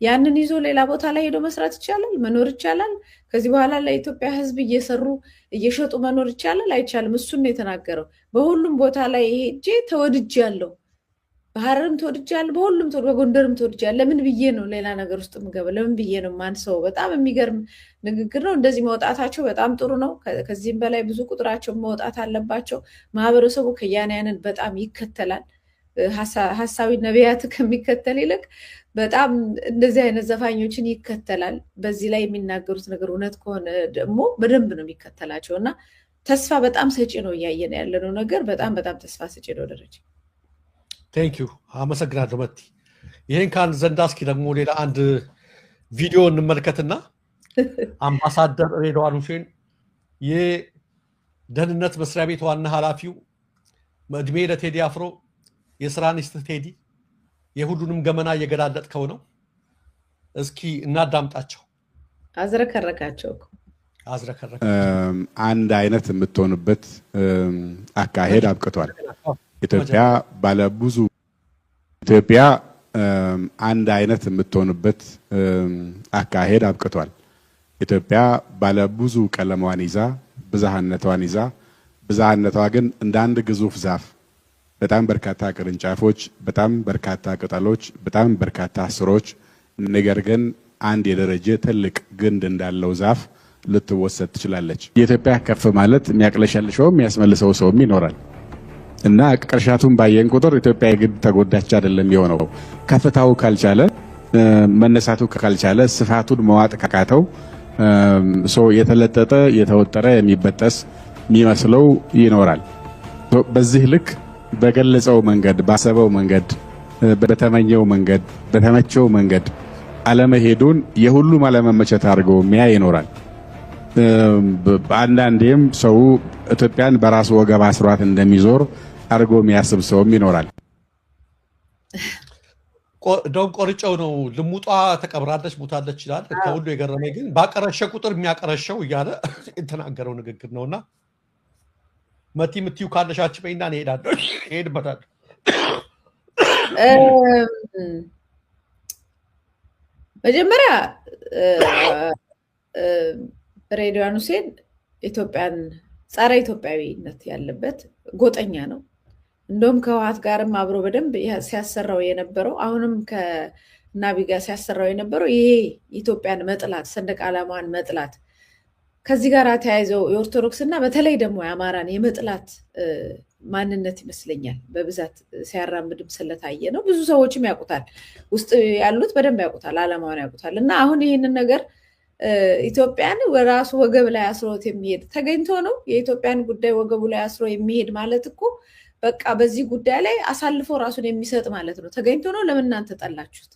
Speaker 1: ያንን ይዞ ሌላ ቦታ ላይ ሄዶ መስራት ይቻላል፣ መኖር ይቻላል። ከዚህ በኋላ ለኢትዮጵያ ህዝብ እየሰሩ እየሸጡ መኖር ይቻላል አይቻልም? እሱን ነው የተናገረው። በሁሉም ቦታ ላይ ሄጄ ተወድጃለሁ፣ በሐረርም ተወድጃለሁ፣ በሁሉም በጎንደርም ተወድጃለሁ። ለምን ብዬ ነው ሌላ ነገር ውስጥ የምገባው? ለምን ብዬ ነው ማንሰው? በጣም የሚገርም ንግግር ነው። እንደዚህ መውጣታቸው በጣም ጥሩ ነው። ከዚህም በላይ ብዙ ቁጥራቸው መውጣት አለባቸው። ማህበረሰቡ ከያንያንን በጣም ይከተላል። ሀሳዊ ነቢያት ከሚከተል ይልቅ በጣም እንደዚህ አይነት ዘፋኞችን ይከተላል። በዚህ ላይ የሚናገሩት ነገር እውነት ከሆነ ደግሞ በደንብ ነው የሚከተላቸው እና ተስፋ በጣም ሰጪ ነው። እያየን ያለነው ነገር በጣም በጣም ተስፋ ሰጪ ነው። ደረጃ
Speaker 2: ቴንኪዩ፣ አመሰግናለሁ መቲ። ይህን ካን ዘንዳ እስኪ ደግሞ ሌላ አንድ ቪዲዮ እንመልከትና አምባሳደር ሬድዋን ሁሴን የደህንነት መስሪያ ቤት ዋና ኃላፊው እድሜ ለቴዲ አፍሮ የስራ ንስት ቴዲ የሁሉንም ገመና እየገላለጥከው ነው። እስኪ እናዳምጣቸው።
Speaker 1: አዝረከረካቸው
Speaker 4: አንድ አይነት የምትሆንበት አካሄድ አብቅቷል። ኢትዮጵያ አንድ አይነት የምትሆንበት አካሄድ አብቅቷል። ኢትዮጵያ ባለብዙ ቀለሟን ይዛ ብዝሃነቷን ይዛ ብዝሃነቷ ግን እንደ አንድ ግዙፍ ዛፍ በጣም በርካታ ቅርንጫፎች፣ በጣም በርካታ ቅጠሎች፣ በጣም በርካታ ስሮች፣ ነገር ግን አንድ የደረጀ ትልቅ ግንድ እንዳለው ዛፍ ልትወሰድ ትችላለች። የኢትዮጵያ ከፍ ማለት የሚያቅለሸልሸው የሚያስመልሰው ሰውም ይኖራል እና ቅርሻቱን ባየን ቁጥር ኢትዮጵያ የግድ ተጎዳች አይደለም የሆነው። ከፍታው ካልቻለ መነሳቱ ካልቻለ ስፋቱን መዋጥ ካቃተው ሰው የተለጠጠ የተወጠረ የሚበጠስ የሚመስለው ይኖራል። በዚህ ልክ በገለጸው መንገድ ባሰበው መንገድ በተመኘው መንገድ በተመቸው መንገድ አለመሄዱን የሁሉም አለመመቸት አድርጎ የሚያይ ይኖራል። አንዳንዴም ሰው ኢትዮጵያን በራሱ ወገብ አስሯት እንደሚዞር አድርጎ የሚያስብ ሰውም ይኖራል።
Speaker 2: ደም ቆርጨው ነው ልሙጧ ተቀብራለች ሞታለች ይላል። ከሁሉ የገረመኝ ግን ባቀረሸ ቁጥር የሚያቀረሸው እያለ የተናገረው ንግግር ነውና መቲ ምትዩ ካለሻች በእና እንሄዳለሁ እሄድበታለሁ።
Speaker 1: መጀመሪያ ሬድዋን ሁሴን ኢትዮጵያን ጸረ ኢትዮጵያዊነት ያለበት ጎጠኛ ነው። እንደውም ከህወሓት ጋርም አብሮ በደንብ ሲያሰራው የነበረው አሁንም ከናቢ ጋር ሲያሰራው የነበረው ይሄ ኢትዮጵያን መጥላት፣ ሰንደቅ ዓላማዋን መጥላት ከዚህ ጋር ተያይዘው የኦርቶዶክስ እና በተለይ ደግሞ የአማራን የመጥላት ማንነት ይመስለኛል በብዛት ሲያራምድም ስለታየ ነው። ብዙ ሰዎችም ያውቁታል፣ ውስጥ ያሉት በደንብ ያውቁታል፣ ዓላማውን ያውቁታል። እና አሁን ይህንን ነገር ኢትዮጵያን ራሱ ወገብ ላይ አስሮት የሚሄድ ተገኝቶ ነው። የኢትዮጵያን ጉዳይ ወገቡ ላይ አስሮ የሚሄድ ማለት እኮ በቃ በዚህ ጉዳይ ላይ አሳልፎ ራሱን የሚሰጥ ማለት ነው። ተገኝቶ ነው። ለምን እናንተ ጠላችሁት?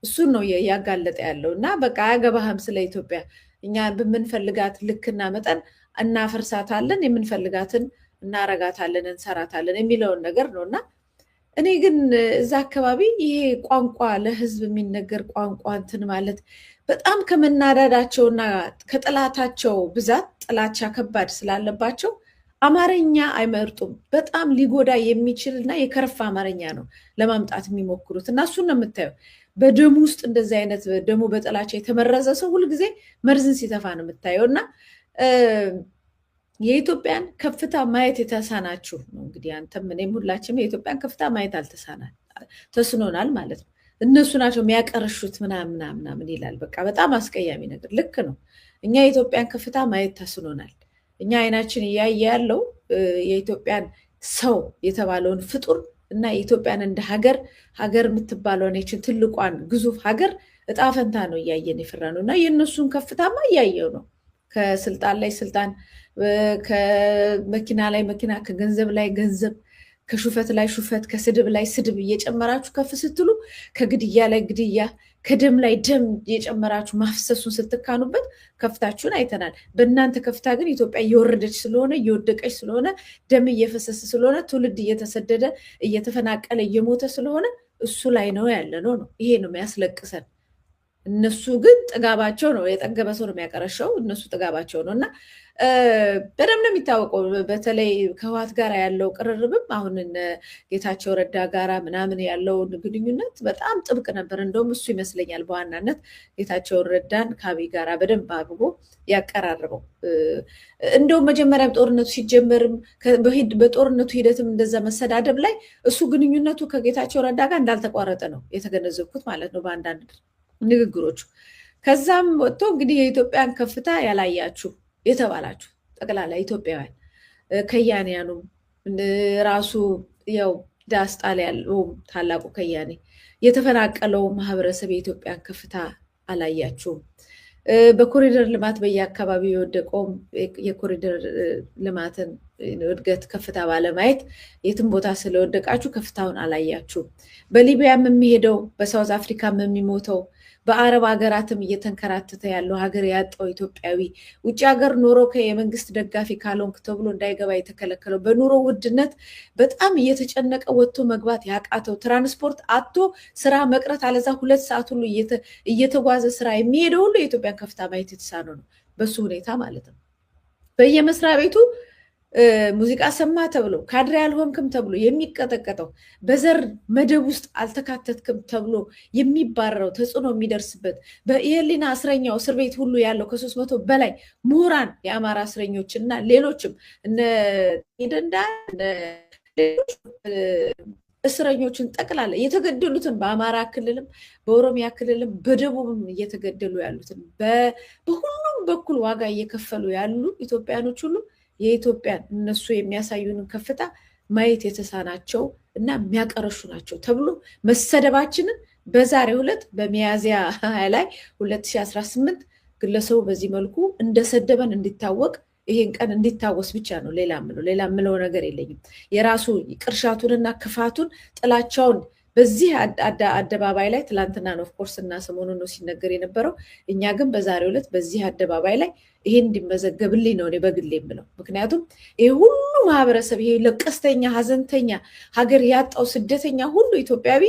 Speaker 1: እሱን ነው ያጋለጠ ያለው። እና በቃ አያገባህም ስለ ኢትዮጵያ፣ እኛ በምንፈልጋት ልክና መጠን እናፈርሳታለን፣ የምንፈልጋትን እናረጋታለን፣ እንሰራታለን የሚለውን ነገር ነው። እና እኔ ግን እዛ አካባቢ ይሄ ቋንቋ ለህዝብ የሚነገር ቋንቋ እንትን ማለት በጣም ከመናዳዳቸውና ከጥላታቸው ብዛት ጥላቻ ከባድ ስላለባቸው አማርኛ አይመርጡም። በጣም ሊጎዳ የሚችል እና የከረፋ አማርኛ ነው ለማምጣት የሚሞክሩት እና እሱን ነው የምታየው። በደሙ ውስጥ እንደዚህ አይነት ደሙ በጥላቻ የተመረዘ ሰው ሁልጊዜ መርዝን ሲተፋ ነው የምታየው። እና የኢትዮጵያን ከፍታ ማየት የተሳናችሁ ነው እንግዲህ አንተም እኔም ሁላችንም የኢትዮጵያን ከፍታ ማየት ተስኖናል ማለት ነው። እነሱ ናቸው የሚያቀርሹት ምናምን ይላል። በቃ በጣም አስቀያሚ ነገር። ልክ ነው። እኛ የኢትዮጵያን ከፍታ ማየት ተስኖናል። እኛ አይናችን እያየ ያለው የኢትዮጵያን ሰው የተባለውን ፍጡር እና የኢትዮጵያን እንደ ሀገር የምትባለውን ይችን ትልቋን ግዙፍ ሀገር እጣ ፈንታ ነው እያየን የፈራ ነው። እና የእነሱን ከፍታማ እያየው ነው። ከስልጣን ላይ ስልጣን፣ ከመኪና ላይ መኪና፣ ከገንዘብ ላይ ገንዘብ፣ ከሹፈት ላይ ሹፈት፣ ከስድብ ላይ ስድብ እየጨመራችሁ ከፍ ስትሉ፣ ከግድያ ላይ ግድያ፣ ከደም ላይ ደም እየጨመራችሁ ማፍሰሱን ስትካኑበት ከፍታችሁን አይተናል። በእናንተ ከፍታ ግን ኢትዮጵያ እየወረደች ስለሆነ እየወደቀች ስለሆነ ደም እየፈሰሰ ስለሆነ ትውልድ እየተሰደደ እየተፈናቀለ እየሞተ ስለሆነ እሱ ላይ ነው ያለ ነው። ይሄ ነው የሚያስለቅሰን። እነሱ ግን ጥጋባቸው ነው። የጠገበ ሰው ነው የሚያቀረሸው። እነሱ ጥጋባቸው ነው እና በደንብ ነው የሚታወቀው። በተለይ ከህወሓት ጋር ያለው ቅርርብም አሁን ጌታቸው ረዳ ጋራ ምናምን ያለው ግንኙነት በጣም ጥብቅ ነበር። እንደውም እሱ ይመስለኛል በዋናነት ጌታቸው ረዳን ከአብይ ጋራ በደንብ አድርጎ ያቀራርበው። እንደውም መጀመሪያም ጦርነቱ ሲጀመርም በጦርነቱ ሂደትም እንደዛ መሰዳደብ ላይ እሱ ግንኙነቱ ከጌታቸው ረዳ ጋር እንዳልተቋረጠ ነው የተገነዘብኩት ማለት ነው በአንዳንድ ንግግሮቹ። ከዛም ወጥቶ እንግዲህ የኢትዮጵያን ከፍታ ያላያችሁ የተባላችሁ ጠቅላላ ኢትዮጵያውያን ከያንያኑም ራሱ ያው ዳስ ጣሊያ ያለው ታላቁ ከያኔ የተፈናቀለው ማህበረሰብ የኢትዮጵያን ከፍታ አላያችሁም። በኮሪደር ልማት በየአካባቢው የወደቀው የኮሪደር ልማትን እድገት ከፍታ ባለማየት የትም ቦታ ስለወደቃችሁ ከፍታውን አላያችሁም። በሊቢያም የሚሄደው በሳውዝ አፍሪካም የሚሞተው በአረብ ሀገራትም እየተንከራተተ ያለው ሀገር ያጣው ኢትዮጵያዊ ውጭ ሀገር ኖሮ የመንግስት ደጋፊ ካልሆንክ ተብሎ እንዳይገባ የተከለከለው በኑሮ ውድነት በጣም እየተጨነቀ ወጥቶ መግባት ያቃተው ትራንስፖርት አጥቶ ስራ መቅረት አለዛ 2 ሰዓት ሁሉ እየተጓዘ ስራ የሚሄደው ሁሉ የኢትዮጵያን ከፍታ ማየት የተሳነው ነው በሱ ሁኔታ ማለት ነው። በየመስሪያ ቤቱ ሙዚቃ ሰማ ተብሎ ካድሬ ያልሆንክም ተብሎ የሚቀጠቀጠው በዘር መደብ ውስጥ አልተካተትክም ተብሎ የሚባረረው ተጽዕኖ የሚደርስበት የህሊና እስረኛው እስር ቤት ሁሉ ያለው ከ300 በላይ ምሁራን የአማራ እስረኞች እና ሌሎችም እነ ደንዳ እስረኞችን ጠቅላላ የተገደሉትን በአማራ ክልልም በኦሮሚያ ክልልም በደቡብም እየተገደሉ ያሉትን በሁሉም በኩል ዋጋ እየከፈሉ ያሉ ኢትዮጵያኖች ሁሉ የኢትዮጵያን እነሱ የሚያሳዩንን ከፍታ ማየት የተሳናቸው እና የሚያቀረሹ ናቸው ተብሎ መሰደባችንን በዛሬው ዕለት በሚያዝያ 20 ላይ 2018 ግለሰቡ በዚህ መልኩ እንደሰደበን እንዲታወቅ ይሄን ቀን እንዲታወስ ብቻ ነው። ሌላ ምለው ነገር የለኝም። የራሱ ቅርሻቱንና ክፋቱን ጥላቻውን በዚህ አደባባይ ላይ ትላንትና ነው ኦፍኮርስ እና ሰሞኑን ነው ሲነገር የነበረው። እኛ ግን በዛሬው ዕለት በዚህ አደባባይ ላይ ይሄን እንዲመዘገብልኝ ነው እኔ በግሌ የምለው። ምክንያቱም ይሄ ሁሉ ማህበረሰብ ይሄ ለቀስተኛ ሀዘንተኛ ሀገር ያጣው ስደተኛ ሁሉ ኢትዮጵያዊ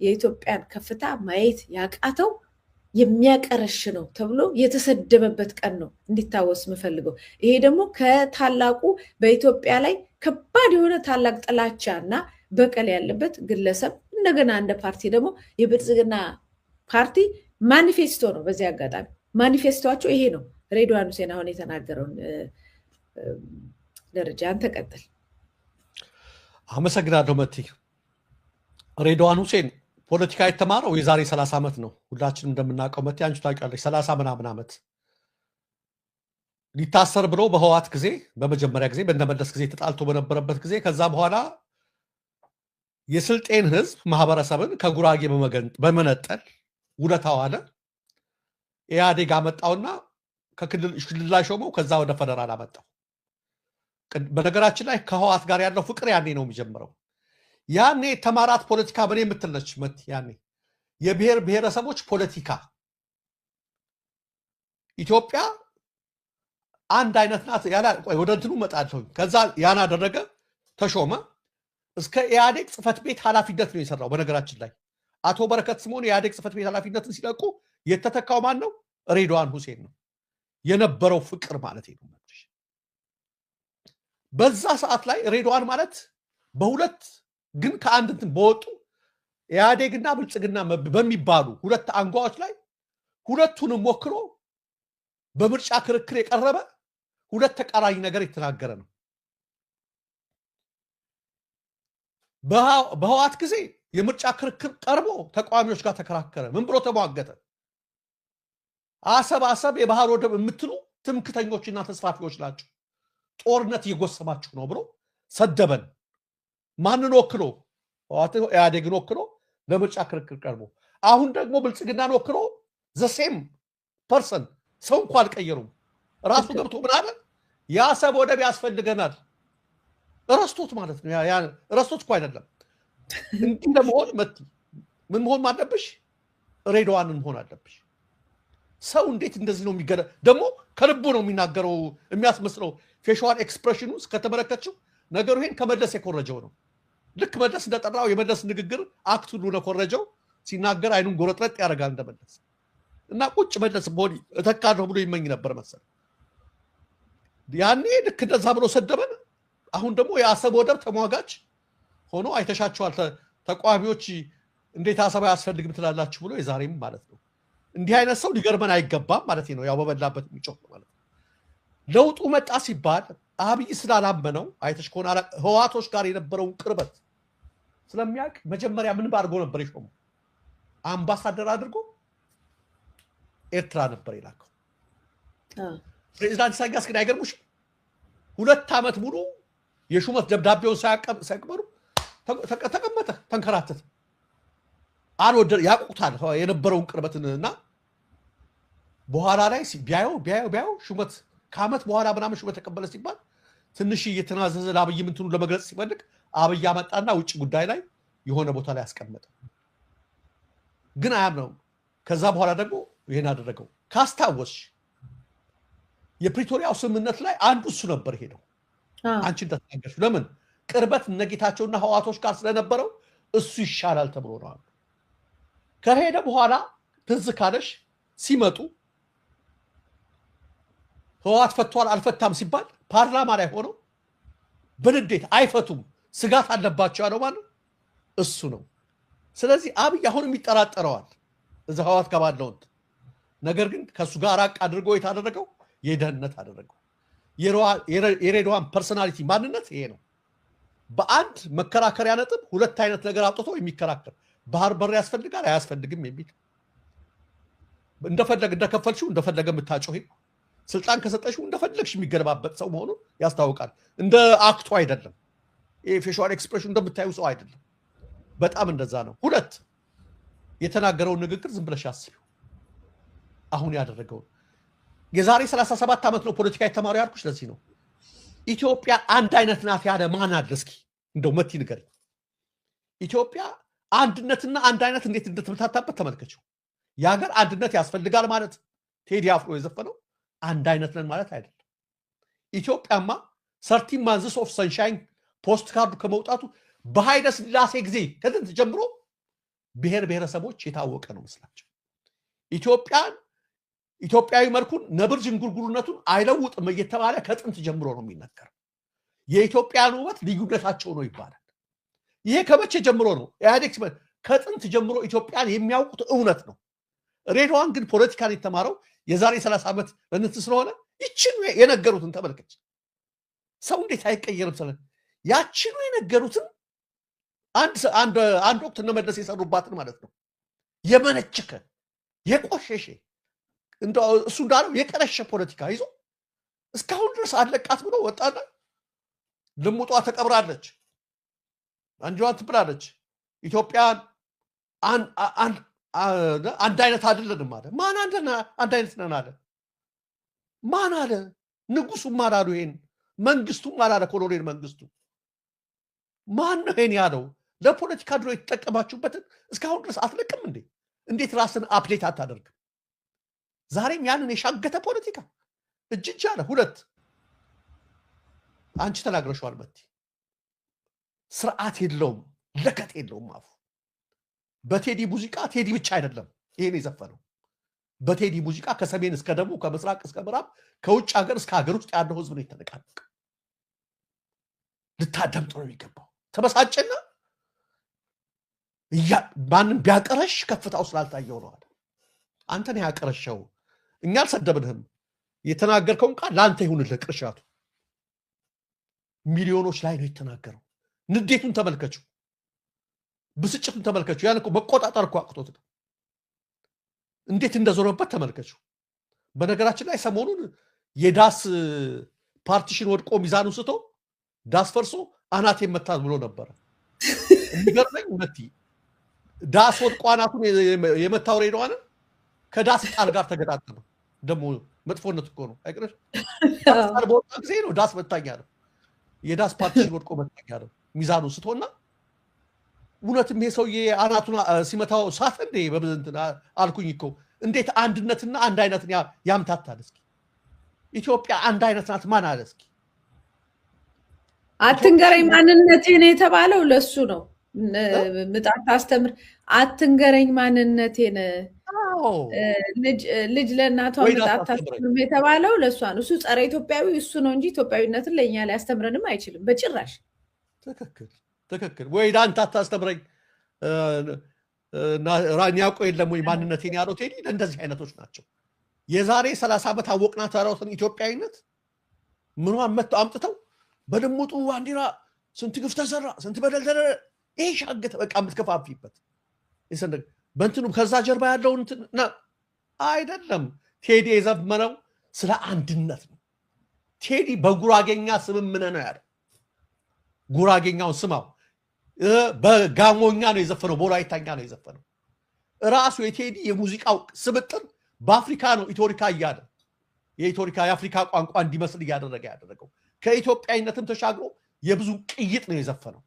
Speaker 1: የኢትዮጵያን ከፍታ ማየት ያቃተው የሚያቀረሽ ነው ተብሎ የተሰደበበት ቀን ነው እንዲታወስ የምፈልገው። ይሄ ደግሞ ከታላቁ በኢትዮጵያ ላይ ከባድ የሆነ ታላቅ ጥላቻ እና በቀል ያለበት ግለሰብ እንደገና እንደ ፓርቲ ደግሞ የብልጽግና ፓርቲ ማኒፌስቶ ነው። በዚህ አጋጣሚ ማኒፌስቶቸው ይሄ ነው። ሬድዋን ሁሴን አሁን የተናገረውን ደረጃ አንተ ቀጥል።
Speaker 2: አመሰግናለሁ መቲ። ሬድዋን ሁሴን ፖለቲካ የተማረው የዛሬ 30 ዓመት ነው። ሁላችንም እንደምናውቀው መቲ አንቺ ታውቂያለሽ። 30 ምናምን ዓመት ሊታሰር ብሎ በህወሓት ጊዜ በመጀመሪያ ጊዜ በእንደመለስ ጊዜ ተጣልቶ በነበረበት ጊዜ ከዛ በኋላ የስልጤን ህዝብ ማህበረሰብን ከጉራጌ በመነጠል ውለታው አለ ኢህአዴግ አመጣውና ከክልል ላይ ሾመው። ከዛ ወደ ፌደራል አመጣው። በነገራችን ላይ ከህወሓት ጋር ያለው ፍቅር ያኔ ነው የሚጀምረው። ያኔ ተማራት ፖለቲካ ምን የምትለች መት ያኔ የብሔር ብሔረሰቦች ፖለቲካ ኢትዮጵያ አንድ አይነት ናት ያላ ወደ እንትኑ መጣለው። ከዛ ያን አደረገ ተሾመ። እስከ ኢህአዴግ ጽህፈት ቤት ኃላፊነት ነው የሰራው። በነገራችን ላይ አቶ በረከት ስምኦን የኢህአዴግ ጽህፈት ቤት ኃላፊነትን ሲለቁ የተተካው ማን ነው? ሬድዋን ሁሴን ነው። የነበረው ፍቅር ማለት ነው። በዛ ሰዓት ላይ ሬድዋን ማለት በሁለት ግን ከአንድ እንትን በወጡ ኢህአዴግና ብልጽግና በሚባሉ ሁለት አንጓዎች ላይ ሁለቱንም ወክሎ በምርጫ ክርክር የቀረበ ሁለት ተቃራኒ ነገር የተናገረ ነው። በህወሓት ጊዜ የምርጫ ክርክር ቀርቦ ተቃዋሚዎች ጋር ተከራከረ። ምን ብሎ ተሟገተ? አሰብ የባህር ወደብ የምትሉ ትምክተኞችና ተስፋፊዎች ናቸው፣ ጦርነት እየጎሰማችሁ ነው ብሎ ሰደበን። ማንን ወክሎ? ኢህአዴግን ወክሎ ለምርጫ ክርክር ቀርቦ አሁን ደግሞ ብልጽግናን ወክሎ ዘሴም ፐርሰን ሰው እንኳን አልቀየሩም። ራሱ ገብቶ ምን አለ? የአሰብ ወደብ ያስፈልገናል። ረስቶት ማለት ነው። ረስቶት እኮ አይደለም። እንዲህ ለመሆን መቲ ምን መሆን አለብሽ? ሬድዋንን መሆን አለብሽ። ሰው እንዴት እንደዚህ ነው የሚገለ ደግሞ ከልቡ ነው የሚናገረው የሚያስመስለው። ፌሻል ኤክስፕሬሽኑ ከተመለከችው ነገሩ ይሄን ከመለስ የኮረጀው ነው። ልክ መለስ እንደጠራው የመለስ ንግግር አክት ሁሉ ነው ኮረጀው። ሲናገር አይኑን ጎረጥረጥ ያደርጋል እንደመለስ። እና ቁጭ መለስ ቦኒ እተካለሁ ብሎ ይመኝ ነበር መሰለኝ። ያኔ ልክ እንደዛ ብሎ ሰደበን። አሁን ደግሞ የአሰብ ወደብ ተሟጋች ሆኖ አይተሻቸዋል። ተቋሚዎች እንዴት አሰብ አያስፈልግም ትላላችሁ ብሎ የዛሬም ማለት ነው። እንዲህ አይነት ሰው ሊገርመን አይገባም ማለት ነው። ያው በበላበት የሚጮህ ማለት ነው። ለውጡ መጣ ሲባል አብይ ስላላመነው አይተሽ ከሆነ ህዋቶች ጋር የነበረውን ቅርበት ስለሚያውቅ መጀመሪያ ምን ባድርጎ ነበር የሾመው? አምባሳደር አድርጎ ኤርትራ ነበር የላከው። ፕሬዚዳንት ኢሳያስ ግን አይገርሙሽም? 2 ዓመት ሙሉ የሹመት ደብዳቤውን ሳያቀበሉ ተቀመጠ፣ ተንከራተተ። አልወደደ ያውቁታል የነበረውን ቅርበትና በኋላ ላይ ቢያየው ሹመት ከዓመት በኋላ ምናምን ሹመት ተቀበለ ሲባል ትንሽ እየተናዘዘ ለአብይ ምንትኑ ለመግለጽ ሲፈልግ አብይ አመጣና ውጭ ጉዳይ ላይ የሆነ ቦታ ላይ ያስቀመጠ። ግን አያምነው። ከዛ በኋላ ደግሞ ይሄን አደረገው። ካስታወስሽ የፕሪቶሪያው ስምምነት ላይ አንዱ እሱ ነበር ሄደው። አንቺ እንደተናገርሽ ለምን ቅርበት እነጌታቸውና ህዋቶች ጋር ስለነበረው እሱ ይሻላል ተብሎ ነው። ከሄደ በኋላ ትዝ ካለሽ ሲመጡ ህዋት ፈቷል አልፈታም ሲባል ፓርላማ ላይ ሆነው በንዴት አይፈቱም ስጋት አለባቸው ያለው ማለት እሱ ነው። ስለዚህ አብይ አሁንም ይጠራጠረዋል እዛ ህዋት ጋር ባለው። ነገር ግን ከሱ ጋር ራቅ አድርጎ የታደረገው የደህንነት አደረገው። የሬድዋን ፐርሰናሊቲ ማንነት ይሄ ነው። በአንድ መከራከሪያ ነጥብ 2 አይነት ነገር አውጥቶ የሚከራከር ባህር በር ያስፈልጋል አያስፈልግም የሚል እንደከፈልሽው እንደፈለገ የምታጮህ ስልጣን ከሰጠሽው እንደፈለግሽ የሚገለባበት ሰው መሆኑን ያስታውቃል። እንደ አክቱ አይደለም። ይሄ ፌሻል ኤክስፕሬሽን እንደምታዩ ሰው አይደለም። በጣም እንደዛ ነው። 2 የተናገረውን ንግግር ዝም ብለሽ አስቢው። አሁን ያደረገው የዛሬ 37 ዓመት ነው ፖለቲካ የተማረው ያልኩሽ ለዚህ ነው። ኢትዮጵያ አንድ አይነት ናት ያለ ማን አለ? እስኪ እንደው መቲ ንገሪኝ። ኢትዮጵያ አንድነትና አንድ አይነት እንዴት እንደተመታታበት ተመልከችው። የሀገር አንድነት ያስፈልጋል ማለት ቴዲ አፍሮ የዘፈነው አንድ አይነት ነን ማለት አይደለም። ኢትዮጵያማ 13 ማንዝስ ኦፍ ሰንሻይን ፖስት ካርዱ ከመውጣቱ በኃይለ ሥላሴ ጊዜ ከጥንት ጀምሮ ብሔር ብሔረሰቦች የታወቀ ነው መስላቸው። ኢትዮጵያዊ መልኩን ነብር ዥንጉርጉርነቱን አይለውጥም እየተባለ ከጥንት ጀምሮ ነው የሚነገረው። የኢትዮጵያን ውበት ልዩነታቸው ነው ይባላል። ይሄ ከመቼ ጀምሮ ነው? ኢህአዴግ ከጥንት ጀምሮ ኢትዮጵያን የሚያውቁት እውነት ነው። ሬድዋን ግን ፖለቲካን የተማረው የዛሬ 30 ዓመት እንት ስለሆነ ይችን የነገሩትን ተመልከች። ሰው እንዴት አይቀየርም? ስለ ያችኑ የነገሩትን አንድ ወቅት እነመለስ የሰሩባትን ማለት ነው የመነቸከ የቆሸሸ እሱ እንዳለው የቀረሸ ፖለቲካ ይዞ እስካሁን ድረስ አለቃት ብሎ ወጣና ልሙጧ ተቀብራለች። አንጇን ትብላለች። ኢትዮጵያን አንድ አይነት አይደለንም አለ። ማን አንድ አይነት ነን አለ? ማን አለ? ንጉሱም አላሉ ይሄን፣ መንግስቱም አላለ። ኮሎኔል መንግስቱ ማን ነው ይሄን ያለው? ለፖለቲካ ድሮ የተጠቀማችሁበትን እስካሁን ድረስ አትለቅም እንዴ? እንዴት ራስን አፕዴት አታደርግም? ዛሬም ያንን የሻገተ ፖለቲካ እጅ አለ። 2 አንቺ ተናግረሽዋል መቲ። ስርዓት የለውም፣ ለከት የለውም አፉ። በቴዲ ሙዚቃ ቴዲ ብቻ አይደለም ይሄን የዘፈነው። በቴዲ ሙዚቃ ከሰሜን እስከ ደቡብ ከምስራቅ እስከ ምዕራብ ከውጭ ሀገር እስከ ሀገር ውስጥ ያለው ህዝብ ነው የተነቃነቀ። ልታደምጥ ነው የሚገባው። ተበሳጨና ማንም ቢያቀረሽ ከፍታው ስላልታየው ነው አለ። አንተን ያቀረሸው እኛ አልሰደብንህም። የተናገርከውን ቃል ለአንተ ይሁንልህ ቅርሻቱ። ሚሊዮኖች ላይ ነው የተናገረው። ንዴቱን ተመልከችው፣ ብስጭቱን ተመልከችው። ያን እኮ መቆጣጠር እኮ አቅቶት ነው። እንዴት እንደዞረበት ተመልከችው። በነገራችን ላይ ሰሞኑን የዳስ ፓርቲሽን ወድቆ ሚዛኑ ስቶ ዳስ ፈርሶ አናት የመታል ብሎ ነበረ። የሚገርመኝ መቲ ዳስ ወድቆ አናቱን የመታው ሬድዋንን ከዳስ ቃል ጋር ተገጣጠመ። ደግሞ መጥፎነት እኮ ነው አይቀርሽ። ቃል በወጣ ጊዜ ነው ዳስ መታኛ ነው። የዳስ ፓርቲሽን ወድቆ መታኛ ነው ሚዛኑ ስቶና እውነትም ይሄ ሰውዬ አናቱን ሲመታው ሳት እንዴ በብዝንትና አልኩኝ እኮ። እንዴት አንድነትና አንድ አይነትን ያምታታል? እስኪ ኢትዮጵያ አንድ አይነት ናት ማን አለ? እስኪ
Speaker 1: አትንገረኝ ማንነቴን የተባለው ለሱ ነው። ምጣት አስተምር አትንገረኝ ማንነቴን ልጅ ለእናቷ መጣታ የተባለው ለእሷ ነው። እሱ ጸረ ኢትዮጵያዊ እሱ ነው እንጂ ኢትዮጵያዊነትን ለእኛ ሊያስተምረንም አይችልም በጭራሽ።
Speaker 2: ትክክል ወይ ዳንታ አታስተምረኝ ራኒያቆ የለም ወይ ማንነቴን ያለው ቴዲ እንደዚህ አይነቶች ናቸው። የዛሬ 30 ዓመት አወቅናት ያሉትን ኢትዮጵያዊነት ምኗን መጥተው አምጥተው በደሙጡ ባንዲራ ስንት ግፍ ተሰራ ስንት በደል ተደረ ይሄ ሻገተ በቃ የምትከፋፊበት ይሰንደግ በእንትኑ ከዛ ጀርባ ያለው እንትና አይደለም። ቴዲ የዘመነው ስለ አንድነት ነው። ቴዲ በጉራጌኛ ስምምነ ነው ያለው። ጉራጌኛውን ስማው። በጋሞኛ ነው የዘፈነው፣ በወላይታኛ ነው የዘፈነው። ራሱ የቴዲ የሙዚቃው ስብጥር በአፍሪካ ነው ኢትዮሪካ እያለ የኢትዮሪካ የአፍሪካ ቋንቋ እንዲመስል ያደረገው ከኢትዮጵያዊነትም ተሻግሮ የብዙ ቅይጥ ነው የዘፈነው።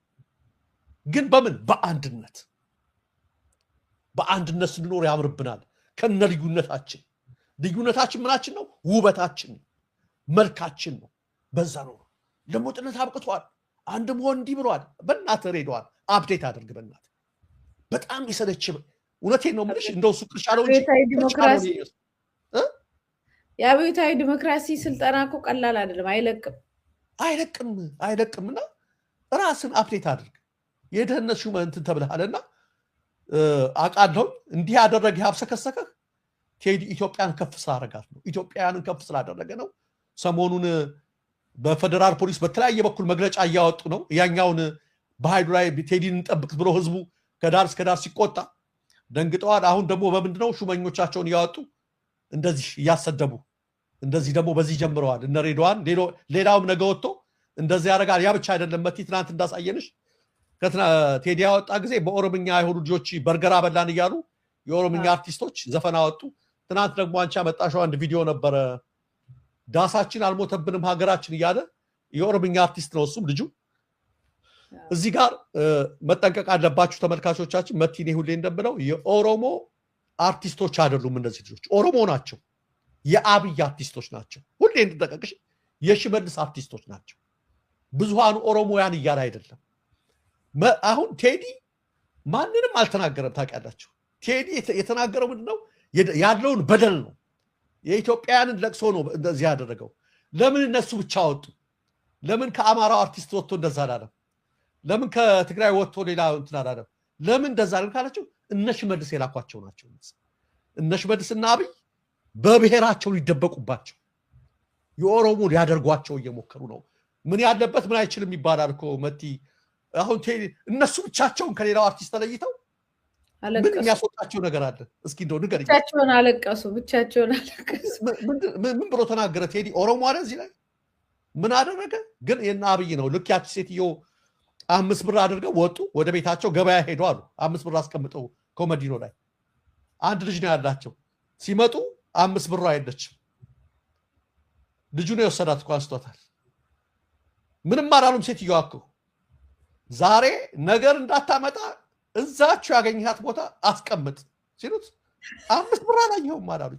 Speaker 2: ግን በምን በአንድነት ስንኖር ያምርብናል። ከነ ልዩነታችን ምናችን ነው? ውበታችን መልካችን ነው። በዛ ነው ለሞጥነት አብቅቷል። አንድ መሆን እንዲህ ብሏል። በእናትህ ሬድዋን አፕዴት አድርግ በእናትህ። በጣም ይሰለች። እውነቴን ነው የምልሽ። እንደው እሱ ቅርሻለው እንጂ
Speaker 1: የአብዮታዊ ዲሞክራሲ ስልጠና እኮ ቀላል አይደለም።
Speaker 2: አይለቅምና ራስን አፕዴት አድርግ። የደህንነት ሹመንትን ተብለሃልና አቃለው እንዲህ ያደረገ ያብሰከሰከህ ቴዲ ኢትዮጵያን ከፍ ስላደረጋት ነው። ኢትዮጵያውያንን ከፍ ስላደረገ ነው። ሰሞኑን በፌደራል ፖሊስ በተለያየ በኩል መግለጫ እያወጡ ነው። ያኛውን በኃይሉ ላይ ቴዲን እንጠብቅ ብሎ ህዝቡ ከዳር እስከ ዳር ሲቆጣ ደንግጠዋል። አሁን ደግሞ በምንድነው ሹመኞቻቸውን እያወጡ እንደዚህ እያሰደቡ እንደዚህ ደግሞ በዚህ ጀምረዋል። እነ ሬድዋን ሌላውም ነገ ወጥቶ እንደዚህ ያደርጋል። ያ ብቻ አይደለም። መቲ ትናንት እንዳሳየንሽ ቴዲ ያወጣ ጊዜ በኦሮምኛ አይሁዱ ልጆች በርገራ በላን እያሉ የኦሮምኛ አርቲስቶች ዘፈን አወጡ። ትናንት ደግሞ አንቺ ያመጣሽው አንድ ቪዲዮ ነበረ። ዳሳችን አልሞተብንም ሀገራችን እያለ የኦሮምኛ አርቲስት ነው እሱም ልጁ። እዚህ ጋር መጠንቀቅ አለባችሁ ተመልካቾቻችን። መቲኔ ሁሌ እንደምለው የኦሮሞ አርቲስቶች አይደሉም እነዚህ ልጆች። ኦሮሞ ናቸው፣ የአብይ አርቲስቶች ናቸው። ሁሌ እንድጠቀቅሽ የሽመልስ አርቲስቶች ናቸው። ብዙሃኑ ኦሮሞያን እያለ አይደለም። አሁን ቴዲ ማንንም አልተናገረም። ታውቃላችሁ ቴዲ የተናገረው ምንድነው? ያለውን በደል ነው። የኢትዮጵያውያንን ለቅሶ ነው እንደዚህ ያደረገው። ለምን እነሱ ብቻ ወጡ? ለምን ከአማራው አርቲስት ወጥቶ እንደዛ አላለም? ለምን ከትግራይ ወጥቶ ሌላ እንትን አላለም? ለምን እንደዛ አላለም ካላችሁ እነ ሽመልስ የላኳቸው ናቸው። እነ ሽመልስና አብይ በብሔራቸው ሊደበቁባቸው የኦሮሞ ሊያደርጓቸው እየሞከሩ ነው። ምን ያለበት ምን አይችልም ይባላል እኮ መቲ። አሁን እነሱ ብቻቸውን ከሌላው አርቲስት ተለይተው ምን የሚያስወጣቸው ነገር አለ? እስኪ እንደው ንገረኝ።
Speaker 1: ብቻቸውን አለቀሱ።
Speaker 2: ምን ብሎ ተናገረ ቴዲ? ኦሮሞ አለ እዚህ ላይ ምን አደረገ? ግን የና አብይ ነው። ልክ ያቺ ሴትዮ 5 ብር አድርገው ወጡ፣ ወደ ቤታቸው ገበያ ሄዱ አሉ። 5 ብር አስቀምጠው ኮመዲኖ ላይ አንድ ልጅ ነው ያላቸው። ሲመጡ 5 ብር አይደለችም። ልጁ ነው የወሰዳት እኮ አንስቷታል። ምንም አላሉም። ሴትዮዋ እኮ ዛሬ ነገር እንዳታመጣ እዛችሁ ያገኘሃት ቦታ አስቀምጥ ሲሉት 5 ብር አላየሁም አላሉ።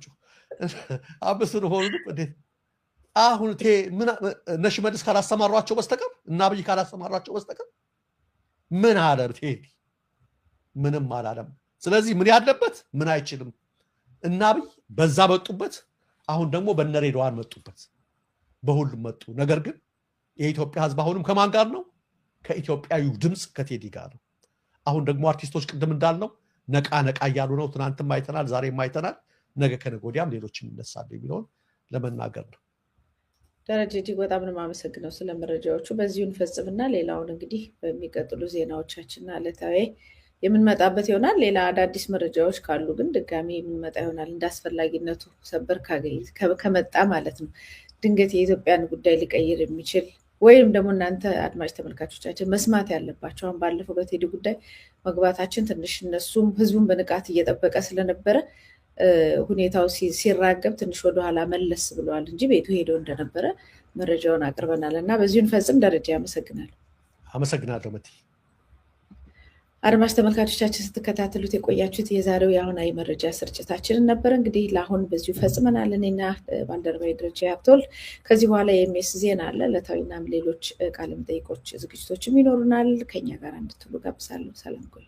Speaker 2: 5 ብር ሆኑ። እንዴት አሁን እነ ሽመልስ ካላሰማሯቸው በስተቀር እና አብይ ካላሰማሯቸው በስተቀር ምን አለ ቴዲ? ምንም አላለም። ስለዚህ ምን ያለበት ምን አይችልም። እና አብይ በዛ መጡበት። አሁን ደግሞ በነ ሬድዋን መጡበት። በሁሉም መጡ። ነገር ግን የኢትዮጵያ ሕዝብ አሁንም ከማን ጋር ነው? ከኢትዮጵያዊው ድምፅ ከቴዲ ጋር ነው። አሁን ደግሞ አርቲስቶች ቅድም እንዳልነው ነቃ እያሉ ነው። ትናንትም አይተናል፣ ዛሬም አይተናል። ነገ ከነገ ወዲያም ሌሎችም ይነሳሉ የሚለውን ለመናገር ነው።
Speaker 1: ደረጀ እጅግ በጣም ነው የማመሰግነው ስለ መረጃዎቹ። በዚሁ እንፈጽምና ሌላውን እንግዲህ በሚቀጥሉ ዜናዎቻችንና ዕለታዊ የምንመጣበት ይሆናል። ሌላ አዳዲስ መረጃዎች ካሉ ግን ድጋሚ የምንመጣ ይሆናል። እንዳስፈላጊነቱ ሰበር ከመጣ ማለት ነው። ድንገት የኢትዮጵያን ጉዳይ ሊቀይር የሚችል ወይም ደግሞ እናንተ አድማጭ ተመልካቾቻችን መስማት ያለባቸው አሁን ባለፈው በቴዲ ጉዳይ መግባታችን ትንሽ እነሱም ህዝቡን በንቃት እየጠበቀ ስለነበረ ሁኔታው ሲራገብ ትንሽ ወደኋላ መለስ ብለዋል እንጂ ቤቱ ሄዶ እንደነበረ መረጃውን አቅርበናል እና በዚሁ እንፈጽም። ደረጃ
Speaker 2: አመሰግናለሁ መቲ።
Speaker 1: አድማጭ ተመልካቾቻችን ስትከታተሉት የቆያችሁት የዛሬው የአሁናዊ መረጃ ስርጭታችንን ነበር። እንግዲህ ለአሁን በዚሁ ፈጽመናል። እኔና ባልደረባዬ ደረጃ ያብቶል። ከዚህ በኋላ የኤምኤስ ዜና አለ። ዕለታዊናም ሌሎች ቃለ መጠይቆች ዝግጅቶችም ይኖሩናል። ከኛ ጋር እንድትሉ ጋብዛለሁ። ሰላም ቆዩ።